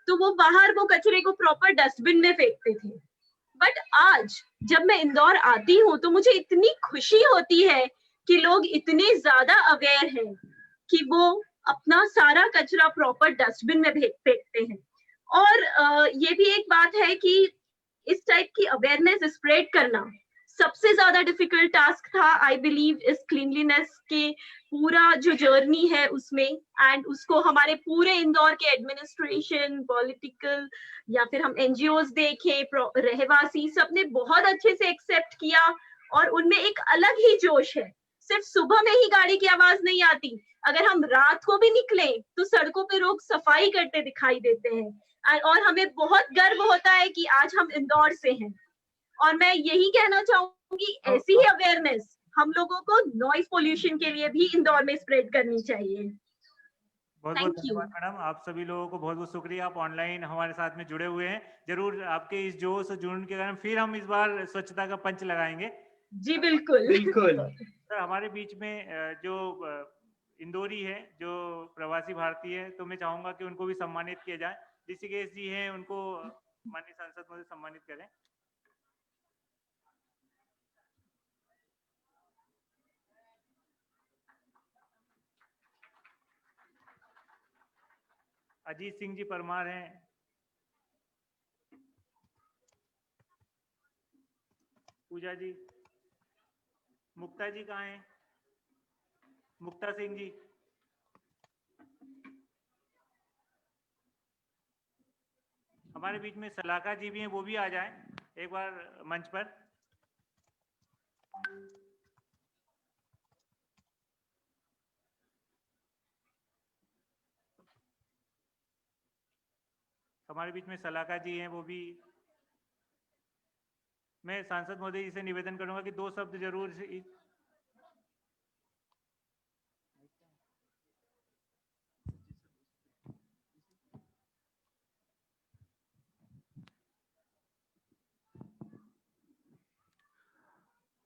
तो वो बाहर वो कचरे को प्रॉपर डस्टबिन में फेंकते थे। बट आज जब मैं इंदौर आती हूँ तो मुझे इतनी खुशी होती है कि लोग इतने ज्यादा अवेयर हैं कि वो अपना सारा कचरा प्रॉपर डस्टबिन में फेंकते हैं। और ये भी एक बात है कि इस टाइप की अवेयरनेस स्प्रेड करना सबसे ज्यादा डिफिकल्ट टास्क था, आई बिलीव, इस क्लीनलीनेस के पूरा जो जर्नी है उसमें, एंड उसको हमारे पूरे इंदौर के एडमिनिस्ट्रेशन, पॉलिटिकल या फिर हम एनजीओज देखें, रहवासी, सबने बहुत अच्छे से एक्सेप्ट किया और उनमें एक अलग ही जोश है। सिर्फ सुबह में ही गाड़ी की आवाज नहीं आती, अगर हम रात को भी निकले तो सड़कों पे लोग सफाई करते दिखाई देते हैं और हमें बहुत गर्व होता है कि आज हम इंदौर से हैं। और मैं यही कहना चाहूंगी, ऐसी ही अवेयरनेस हम लोगों को नॉइज पोल्यूशन के लिए भी इंदौर में स्प्रेड करनी चाहिए। बहुत बहुत धन्यवाद मैडम, आप सभी लोगों को बहुत बहुत शुक्रिया, आप ऑनलाइन हमारे साथ में जुड़े हुए हैं। जरूर आपके इस जोश और जुनून के कारण फिर हम इस बार स्वच्छता का पंच लगाएंगे। जी बिल्कुल बिल्कुल। सर हमारे बीच में जो इंदौरी है, जो प्रवासी भारतीय है, तो मैं चाहूंगा कि उनको भी सम्मानित किया जाए। ऋषिकेश जी हैं, उनको माननीय सांसद महोदय सम्मानित करें। अजीत सिंह जी परमार हैं। पूजा जी। मुक्ता जी कहाँ हैं? मुक्ता सिंह जी। हमारे बीच में सलाका जी भी हैं, वो भी आ जाएं एक बार मंच पर। हमारे बीच में सलाका जी हैं, वो भी। मैं सांसद महोदय जी से निवेदन करूंगा कि 2 शब्द जरूर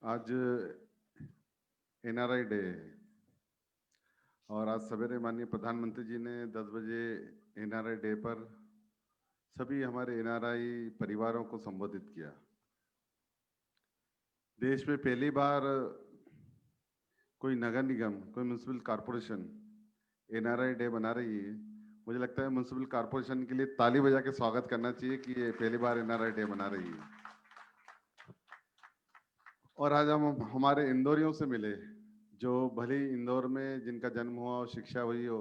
आज NRI डे है और आज सवेरे माननीय प्रधानमंत्री जी ने 10 बजे NRI डे पर सभी हमारे NRI परिवारों को संबोधित किया। देश में पहली बार कोई नगर निगम, कोई म्युनिसिपल कॉरपोरेशन NRI डे बना रही है। मुझे लगता है म्युनिसिपल कॉरपोरेशन के लिए ताली बजा के स्वागत करना चाहिए कि ये पहली बार NRI डे बना रही है। और आज हम हमारे इंदौरियों से मिले, जो भले ही इंदौर में जिनका जन्म हुआ और शिक्षा हुई हो,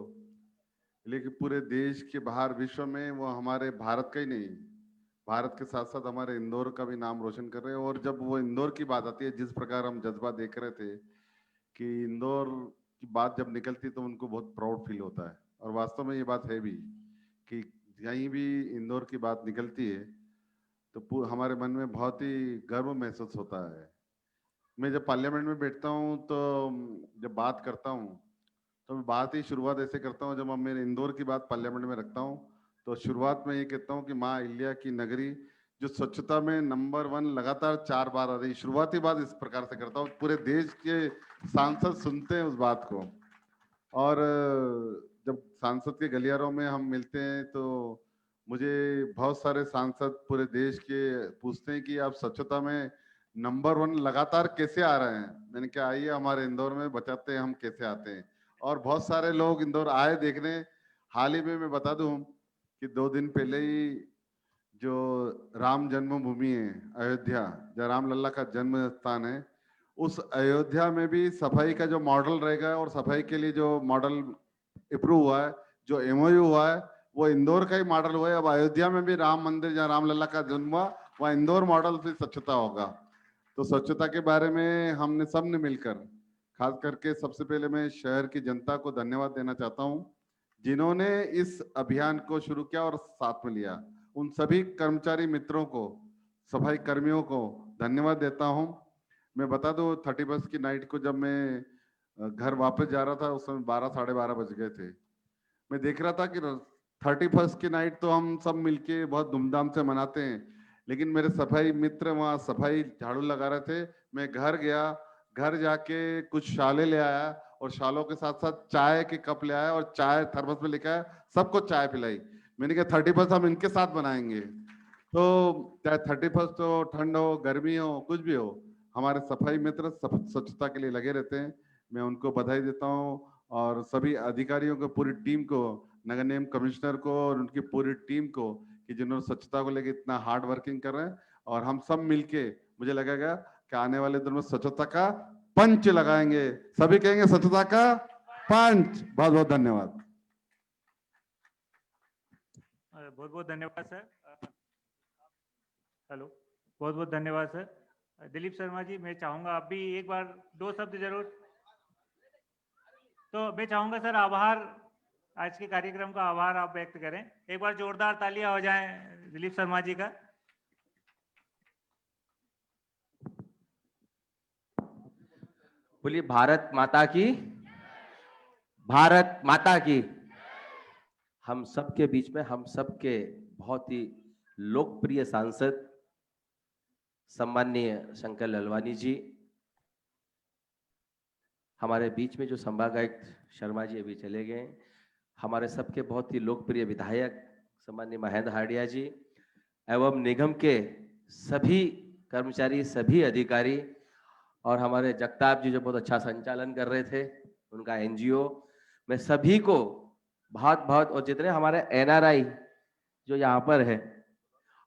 लेकिन पूरे देश के बाहर विश्व में वो हमारे भारत का ही नहीं, भारत के साथ साथ हमारे इंदौर का भी नाम रोशन कर रहे हैं। और जब वो इंदौर की बात आती है, जिस प्रकार हम जज्बा देख रहे थे कि इंदौर की बात जब निकलती तो उनको बहुत प्राउड फील होता है। और वास्तव में ये बात है भी कि कहीं भी इंदौर की बात निकलती है तो हमारे मन में बहुत ही गर्व महसूस होता है। मैं जब पार्लियामेंट में बैठता हूँ तो जब बात करता हूँ तो मैं बात ही शुरुआत ऐसे करता हूँ, जब मैं इंदौर की बात पार्लियामेंट में रखता हूँ तो शुरुआत में ये कहता हूँ कि माँ अहिल्या की नगरी जो स्वच्छता में नंबर 1 लगातार 4 बार आ रही। शुरुआती बात इस प्रकार से करता हूँ, पूरे देश के सांसद सुनते हैं उस बात को। और जब सांसद के गलियारों में हम मिलते हैं तो मुझे बहुत सारे सांसद पूरे देश के पूछते हैं कि आप स्वच्छता में नंबर 1 लगातार कैसे आ रहे हैं। मैंने कहा आइए हमारे इंदौर में बताते हैं हम कैसे आते हैं। और बहुत सारे लोग इंदौर आए देखने। हाल ही में मैं बता दूं कि 2 दिन पहले ही जो राम जन्मभूमि है अयोध्या, जहाँ राम लल्ला का जन्म स्थान है, उस अयोध्या में भी सफाई का जो मॉडल रहेगा और सफाई के लिए जो मॉडल अप्रूव हुआ है, जो MOU हुआ है, वो इंदौर का ही मॉडल हुआ है। अब अयोध्या में भी राम मंदिर जहाँ राम लल्ला का जन्म हुआ, वहाँ इंदौर मॉडल से स्वच्छता होगा। तो स्वच्छता के बारे में हमने सबने मिलकर, खास करके सबसे पहले मैं शहर की जनता को धन्यवाद देना चाहता हूं जिन्होंने इस अभियान को शुरू किया और साथ में लिया। उन सभी कर्मचारी मित्रों को, सफाई कर्मियों को धन्यवाद देता हूं। मैं बता दूं 31 की नाइट को जब मैं घर वापस जा रहा था उस समय 12 साढ़े 12 बज गए थे। मैं देख रहा था कि 31 की नाइट तो हम सब मिलके बहुत धूमधाम से मनाते हैं, लेकिन मेरे सफाई मित्र वहाँ सफाई झाड़ू लगा रहे थे। मैं घर गया, घर जाके कुछ शालें ले आया और शालों के साथ साथ चाय के कप ले आया और चाय थर्मस में लेकर आया, सबको चाय पिलाई। मैंने कहा 31 हम इनके साथ बनाएंगे। तो चाहे 31 हो, ठंड हो, गर्मी हो, कुछ भी हो, हमारे सफाई मित्र स्वच्छता के लिए लगे रहते हैं। मैं उनको बधाई देता हूँ और सभी अधिकारियों को, पूरी टीम को, नगर निगम कमिश्नर को और उनकी पूरी टीम को कि जिन्होंने स्वच्छता को लेकर इतना हार्ड वर्किंग कर रहे हैं। और हम सब मिलके मुझे लगेगा कि आने वाले दिनों में स्वच्छता का पंच लगाएंगे। सभी कहेंगे स्वच्छता का पंच। बहुत बहुत धन्यवाद। बहुत बहुत धन्यवाद सर। हेलो, बहुत बहुत धन्यवाद सर। दिलीप शर्मा जी, मैं चाहूंगा आप भी एक बार 2 शब्द जरूर। तो मैं चाहूंगा सर आभार, आज के कार्यक्रम का आभार आप व्यक्त करें। एक बार जोरदार तालियां हो जाएं दिलीप शर्मा जी का। बोलिए भारत माता की, भारत माता की। हम सबके बीच में हम सबके बहुत ही लोकप्रिय सांसद सम्माननीय शंकर ललवानी जी, हमारे बीच में जो संभागायुक्त शर्मा जी अभी चले गए, हमारे सबके बहुत ही लोकप्रिय विधायक सम्माननीय महेंद्र हार्डिया जी, एवं निगम के सभी कर्मचारी, सभी अधिकारी, और हमारे जगताप जी जो बहुत अच्छा संचालन कर रहे थे, उनका एनजीओ, मैं सभी को बहुत बहुत, और जितने हमारे एनआरआई जो यहाँ पर है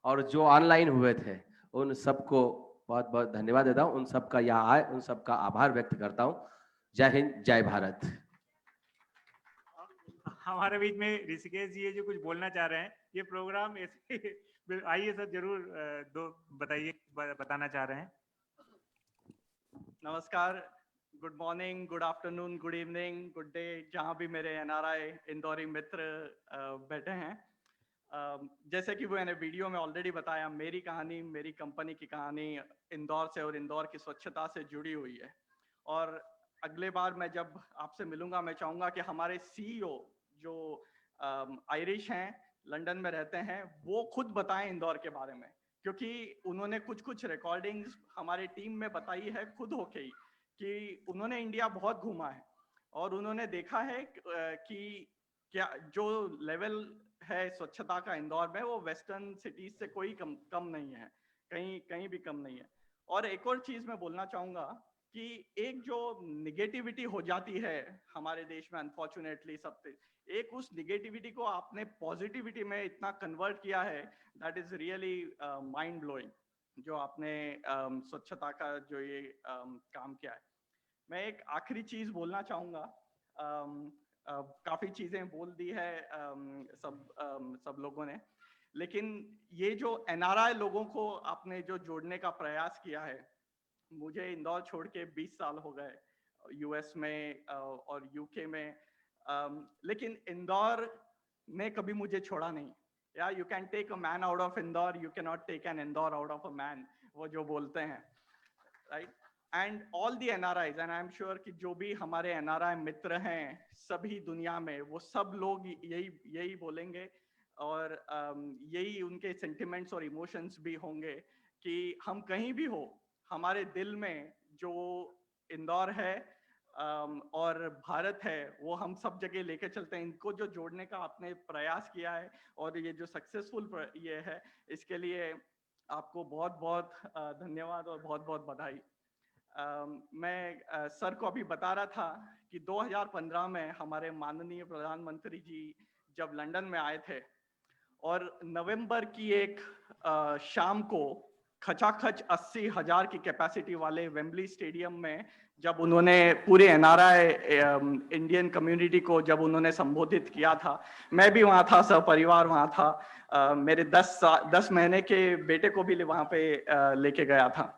और जो ऑनलाइन हुए थे, उन सबको बहुत बहुत धन्यवाद देता हूँ। उन सबका यहाँ आए, उन सबका आभार व्यक्त करता हूँ। जय हिंद, जय भारत। हमारे बीच में ऋषिकेश जी है जो कुछ बोलना चाह रहे हैं। ये प्रोग्राम ऐसे आइए सर, जरूर दो बताइए, बताना चाह रहे हैं। नमस्कार, good morning, good afternoon, good evening, good day, जहाँ भी मेरे एनआरआई इंदौरी मित्र बैठे हैं। जैसे कि मैंने वीडियो में ऑलरेडी बताया, मेरी कहानी, मेरी कंपनी की कहानी इंदौर से और इंदौर की स्वच्छता से जुड़ी हुई है। और अगले बार मैं जब आपसे मिलूंगा, मैं चाहूँगा कि हमारे सीईओ जो आयरिश हैं, लंदन में रहते हैं, वो खुद बताएं इंदौर के बारे में, क्योंकि उन्होंने कुछ रिकॉर्डिंग्स हमारी टीम में बताई है खुद होके ही, कि उन्होंने इंडिया बहुत घूमा है और उन्होंने देखा है कि क्या जो लेवल है स्वच्छता का इंदौर में, वो वेस्टर्न सिटीज से कोई कम नहीं है, कहीं भी कम नहीं है। और एक और चीज मैं बोलना चाहूंगा कि एक जो निगेटिविटी हो जाती है हमारे देश में अनफॉर्चुनेटली सबसे, एक उस निगेटिविटी को आपने पॉजिटिविटी में इतना कन्वर्ट किया है, that is really mind blowing, जो आपने स्वच्छता का जो ये काम किया है। मैं एक आखिरी चीज बोलना चाहूंगा, काफी चीजें बोल दी है सब लोगों ने, लेकिन ये जो एनआरआई लोगों को आपने जो जोड़ने का प्रयास किया है, मुझे इंदौर छोड़ के 20 साल हो गए, यूएस में और यूके में, लेकिन इंदौर ने कभी मुझे छोड़ा नहीं। या you can take a man out of Indore, you can not take an Indore out of a man, वो जो बोलते हैं, right. And all the NRIs, and I am sure कि जो भी हमारे एनआरआई मित्र हैं सभी दुनिया में, वो सब लोग यही बोलेंगे, और यही उनके सेंटिमेंट्स और इमोशंस भी होंगे कि हम कहीं भी हो, हमारे दिल में जो इंदौर है और भारत है, वो हम सब जगह लेके चलते हैं। इनको जो जोड़ने का आपने प्रयास किया है और ये जो सक्सेसफुल ये है, इसके लिए आपको बहुत बहुत धन्यवाद और बहुत बहुत बधाई। मैं सर को अभी बता रहा था कि 2015 में हमारे माननीय प्रधानमंत्री जी जब लंदन में आए थे, और नवंबर की एक शाम को खचाखच 80,000 की कैपेसिटी वाले वेम्बली स्टेडियम में जब उन्होंने पूरे एनआरआई इंडियन कम्युनिटी को जब उन्होंने संबोधित किया था, मैं भी वहाँ था, सपरिवार वहाँ था, मेरे 10 महीने के बेटे को भी वहाँ पे लेके गया था।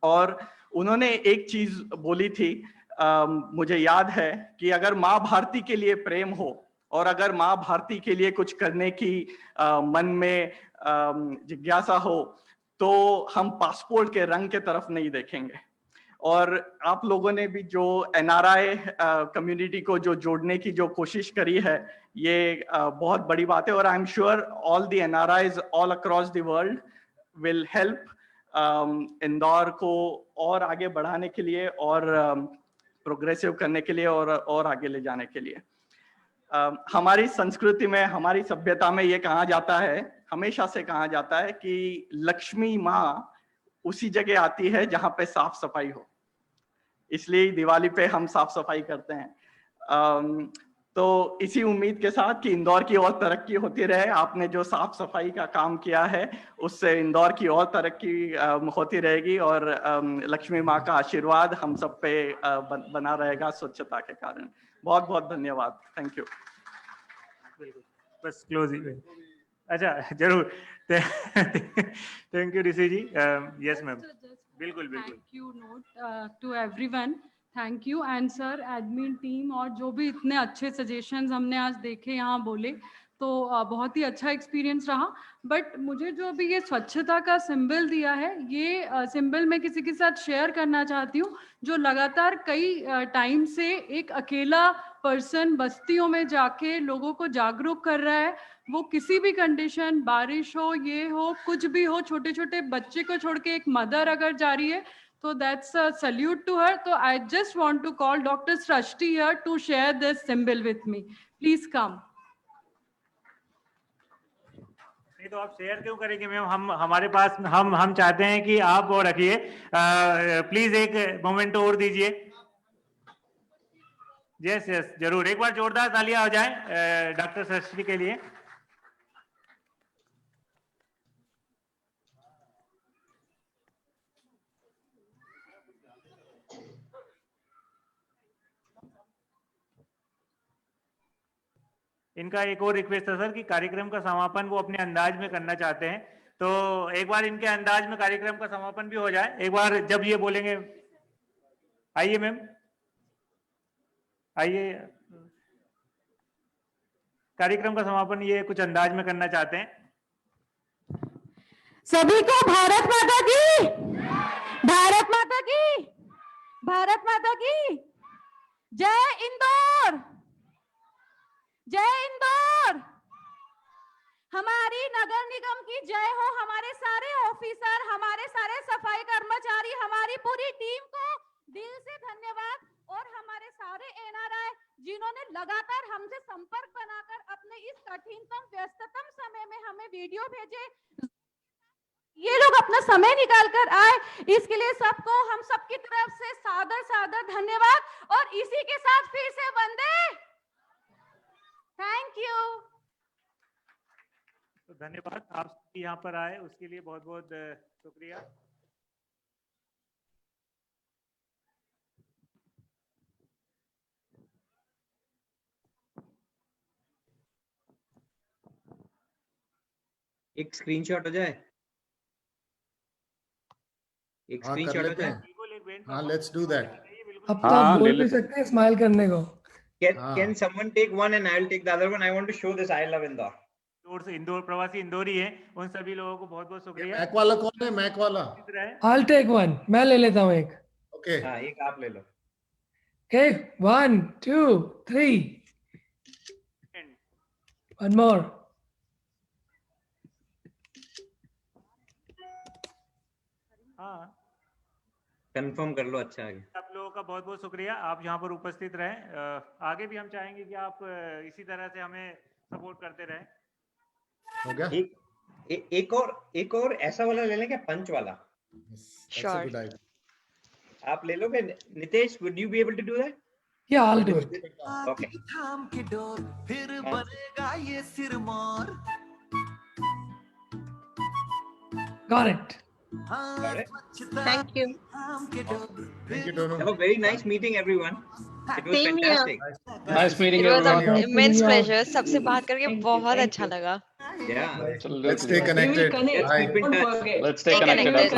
और उन्होंने एक चीज बोली थी, मुझे याद है, कि अगर माँ भारती के लिए प्रेम हो और अगर माँ भारती के लिए कुछ करने की मन में जिज्ञासा हो, तो हम पासपोर्ट के रंग के तरफ नहीं देखेंगे। और आप लोगों ने भी जो एनआरआई कम्युनिटी को जो जोड़ने की जो कोशिश करी है, ये बहुत बड़ी बात है। और आई am sure all the NRIs all across the world will help Indore को और आगे बढ़ाने के लिए और प्रोग्रेसिव करने के लिए और आगे ले जाने के लिए। हमारी संस्कृति में, हमारी सभ्यता में ये कहा जाता है, हमेशा से कहा जाता है कि लक्ष्मी माँ उसी जगह आती है जहाँ पे साफ सफाई हो, इसलिए दिवाली पे हम साफ सफाई करते हैं। तो इसी उम्मीद के साथ कि इंदौर की और तरक्की होती रहे, आपने जो साफ सफाई का काम किया है उससे इंदौर की और तरक्की होती रहेगी, और लक्ष्मी माँ का आशीर्वाद हम सब पे बना रहेगा स्वच्छता के कारण। बहुत बहुत धन्यवाद, थैंक यू। बस क्लोज ही, अच्छा जरूर, thank you Rishi ji. Yes ma'am, बिल्कुल बिल्कुल। Thank you note to everyone, thank you. And sir, admin team और जो भी इतने अच्छे सजेशंस हमने आज देखे, यहाँ बोले, तो बहुत ही अच्छा एक्सपीरियंस रहा। बट मुझे जो अभी ये स्वच्छता का सिंबल दिया है, ये सिंबल मैं किसी के साथ शेयर करना चाहती हूँ, जो लगातार कई टाइम से एक अकेला पर्सन बस्तियों में जाके लोगों को जागरूक कर रहा है। वो किसी भी कंडीशन, बारिश हो, ये हो, कुछ भी हो, छोटे छोटे बच्चे को छोड़ के एक मदर अगर जा रही है, तो that's a salute to her. So I just want to call Dr. Srashti here to share this symbol with me. Please come. नहीं तो आप शेयर क्यों करेंगे मैम? हम हमारे पास हम चाहते हैं कि आप वो रखिए। प्लीज एक मोमेंट और दीजिए। यस यस जरूर, एक बार जोरदार तालियां हो जाए डॉक्टर सृष्टि के लिए। इनका एक और रिक्वेस्ट है सर कि कार्यक्रम का समापन वो अपने अंदाज में करना चाहते हैं, तो एक बार इनके अंदाज में कार्यक्रम का समापन भी हो जाए। एक बार जब ये बोलेंगे, आइए मैम, आइए। कार्यक्रम का समापन ये कुछ अंदाज में करना चाहते हैं। सभी को भारत माता की, भारत माता की, भारत माता की जय। इंदौर, जय इंदौर। हमारी नगर निगम की जय हो। हमारे सारे ऑफिसर, हमारे सारे सफाई कर्मचारी, हमारी पूरी टीम को दिल से धन्यवाद। और हमारे सारे एनआरआई जिन्होंने लगातार हमसे संपर्क बनाकर अपने इस कठिनतम व्यस्ततम समय में हमें वीडियो भेजे, ये लोग अपना समय निकाल कर आए, इसके लिए सबको हम सबकी तरफ से सादर सादर धन्यवाद। और इसी के साथ फिर से वंदे, थैंक यू। तो धन्यवाद, आप यहाँ पर आए उसके लिए बहुत बहुत शुक्रिया। एक स्क्रीनशॉट हो जाए, एक स्क्रीनशॉट हो जाए। हाँ, लेट्स डू दैट। अब तो आप बोल भी सकते हैं स्माइल करने को। Can someone take one and I'll take the other one? I want to show this. I love Indore. Indore से, इंदौर प्रवासी इंदौरी है, उन सभी लोगों को बहुत बहुत शुक्रिया। मैक वाला कौन है? मैक वाला। I'll take one. मैं ले लेता हूँ एक। ओके। हाँ, एक आप ले लो। Okay, 1, 2, 3. One more. हाँ, कंफर्म कर लो। अच्छा आगे। आप लोगों का बहुत बहुत शुक्रिया, आप यहाँ पर उपस्थित रहें। आगे भी हम चाहेंगे कि आप इसी तरह से हमें सपोर्ट करते रहें। हो गया? एक और ऐसा वाला ले लें क्या, पंच वाला? Sure. आप ले लोगे Nitesh? Would you be able to do that? Yeah, I'll do it. Okay. थाम के डोर फिर बनेगा ये Sirmaur. Got it. Thank you. Thank you, Dono. Have a very nice meeting, everyone. It was Same fantastic. Nice meeting you. It was an immense pleasure. सबसे बात करके बहुत अच्छा लगा. Yeah. Let's stay connected. Let's stay connected.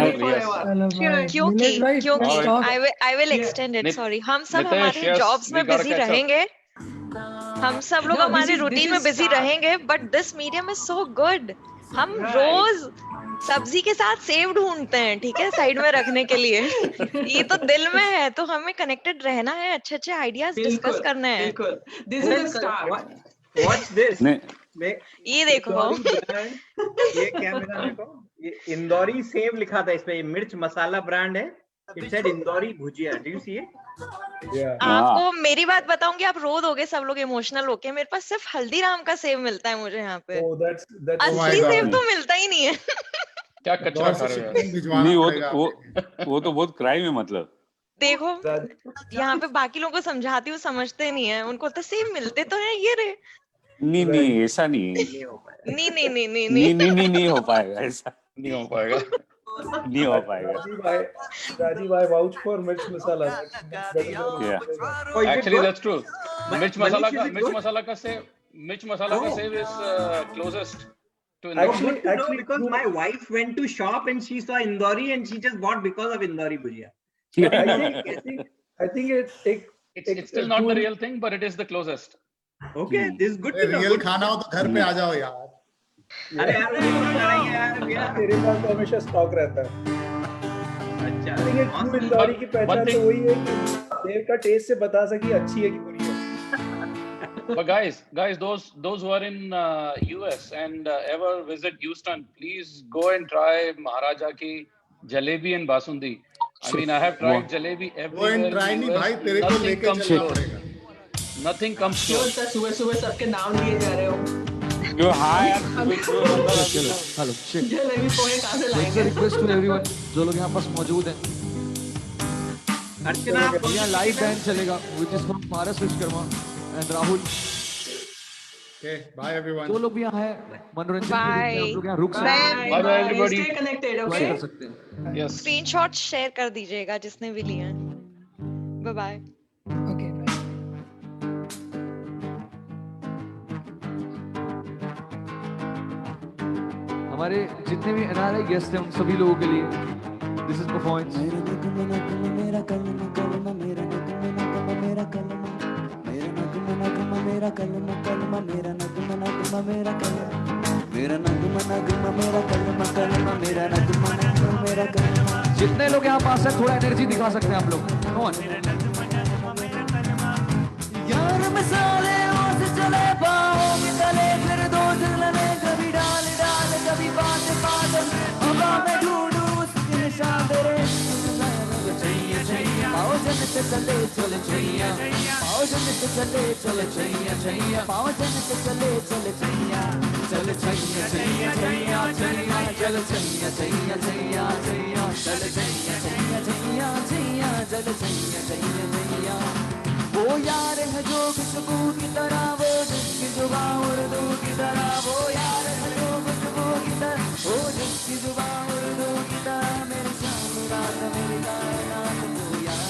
क्योंकि I will extend it. Sorry, हम सब हमारे jobs में busy रहेंगे. हम सब लोग हमारे रूटीन में बिजी रहेंगे, but this medium is so good. हम रोज सब्जी के साथ सेव ढूंढते हैं, ठीक है, साइड में रखने के लिए। ये तो दिल में है, तो हमें कनेक्टेड रहना है, अच्छे अच्छे आइडियाज डिस्कस करने हैं। ये देखो, ये कैमरा देखो, ये इंदौरी सेव लिखा था इस पे, मिर्च मसाला ब्रांड है। It said Indori bhujia. Do you see it? आपको मेरी बात बताऊंगी, आप रो दोगे सब लोग इमोशनल होके। मेरे पास सिर्फ हल्दीराम का सेव मिलता है मुझे यहाँ पे। असली सेव तो मिलता ही नहीं है। क्या कचरा खा रहे हो? नहीं, वो तो बहुत क्राइम है। मतलब देखो, यहाँ पे बाकी लोगों को समझाती हूँ, समझते नहीं है, उनको तो सेव मिलते तो है ये रे। नहीं, ऐसा नहीं। नहीं हो पाएगा, ऐसा नहीं हो पाएगा। नहीं हो पाएगा। राजीव भाई वाउच फॉर मिर्च मसाला। Actually that's true. मिर्च मसाला का save is closest to Indore. Actually, because my wife went to shop and she saw Indori and she just bought because of Indori bhujia. I think it's still not the real thing, but it is the closest. Okay, this is good to know. Real खाना हो तो घर पे आ जाओ यार। अरे यार तेरे पास तो हमेशा स्टॉक रहता है। अच्छा, ट्रू इंदौरी की पहचान तो वही है कि देव का टेस्ट से बता सकी अच्छी है कि बुरी है। But guys, those who are in US and ever visit Houston, please go and try Maharaja ki jalebi and basundi. I mean, I have tried jalebi everywhere. Go and try नहीं भाई, तेरे को लेके चलना पड़ेगा। Nothing comes close. सुबह सबके नाम लिए जा रहे हो। Yo, hi. हेलो जलेबी पोहे कहाँ से लाएंगे? रिक्वेस्ट टू एवरीवन जो लोग यहाँ पास मौजूद हैं, अर्चना यहाँ लाइव बैंड चलेगा which is from Paras Vishwakarma and Rahul. Okay, bye everyone. जो लोग भी यहाँ हैं मनोरंजन के लिए आप लोग यहाँ रुक सकते हैं। Bye bye everybody. Stay connected, Join okay? कर सकते हैं। Yes. स्क्रीनशॉट शेयर कर दीजिएगा जिसने भी लिए हैं। Bye bye. Okay. हमारे जितने भी एनआरआई गेस्ट हैं उन सभी लोगों के लिए दिस इज परफॉर्मेंस। जितने लोग यहाँ पास हैं थोड़ा एनर्जी दिखा सकते हैं आप लोग। कौन यार मिसाले से चले पाओ मिले फिर दो चलने कभी डाल डाल कभी बात बात हवा में ढूंढूं उसके निशान तेरे पाओ जन से चले चले छैया पाओ जन से चले चले छैया छैया पाओ जन से चले चले छैया चल छैया छैया छैया छैया चल छैया छैया छैया छैया चल छैया छैया छैया छैया चल छैया छैया छैया। वो यार है जो खुशबू की तरह वो जिसकी जो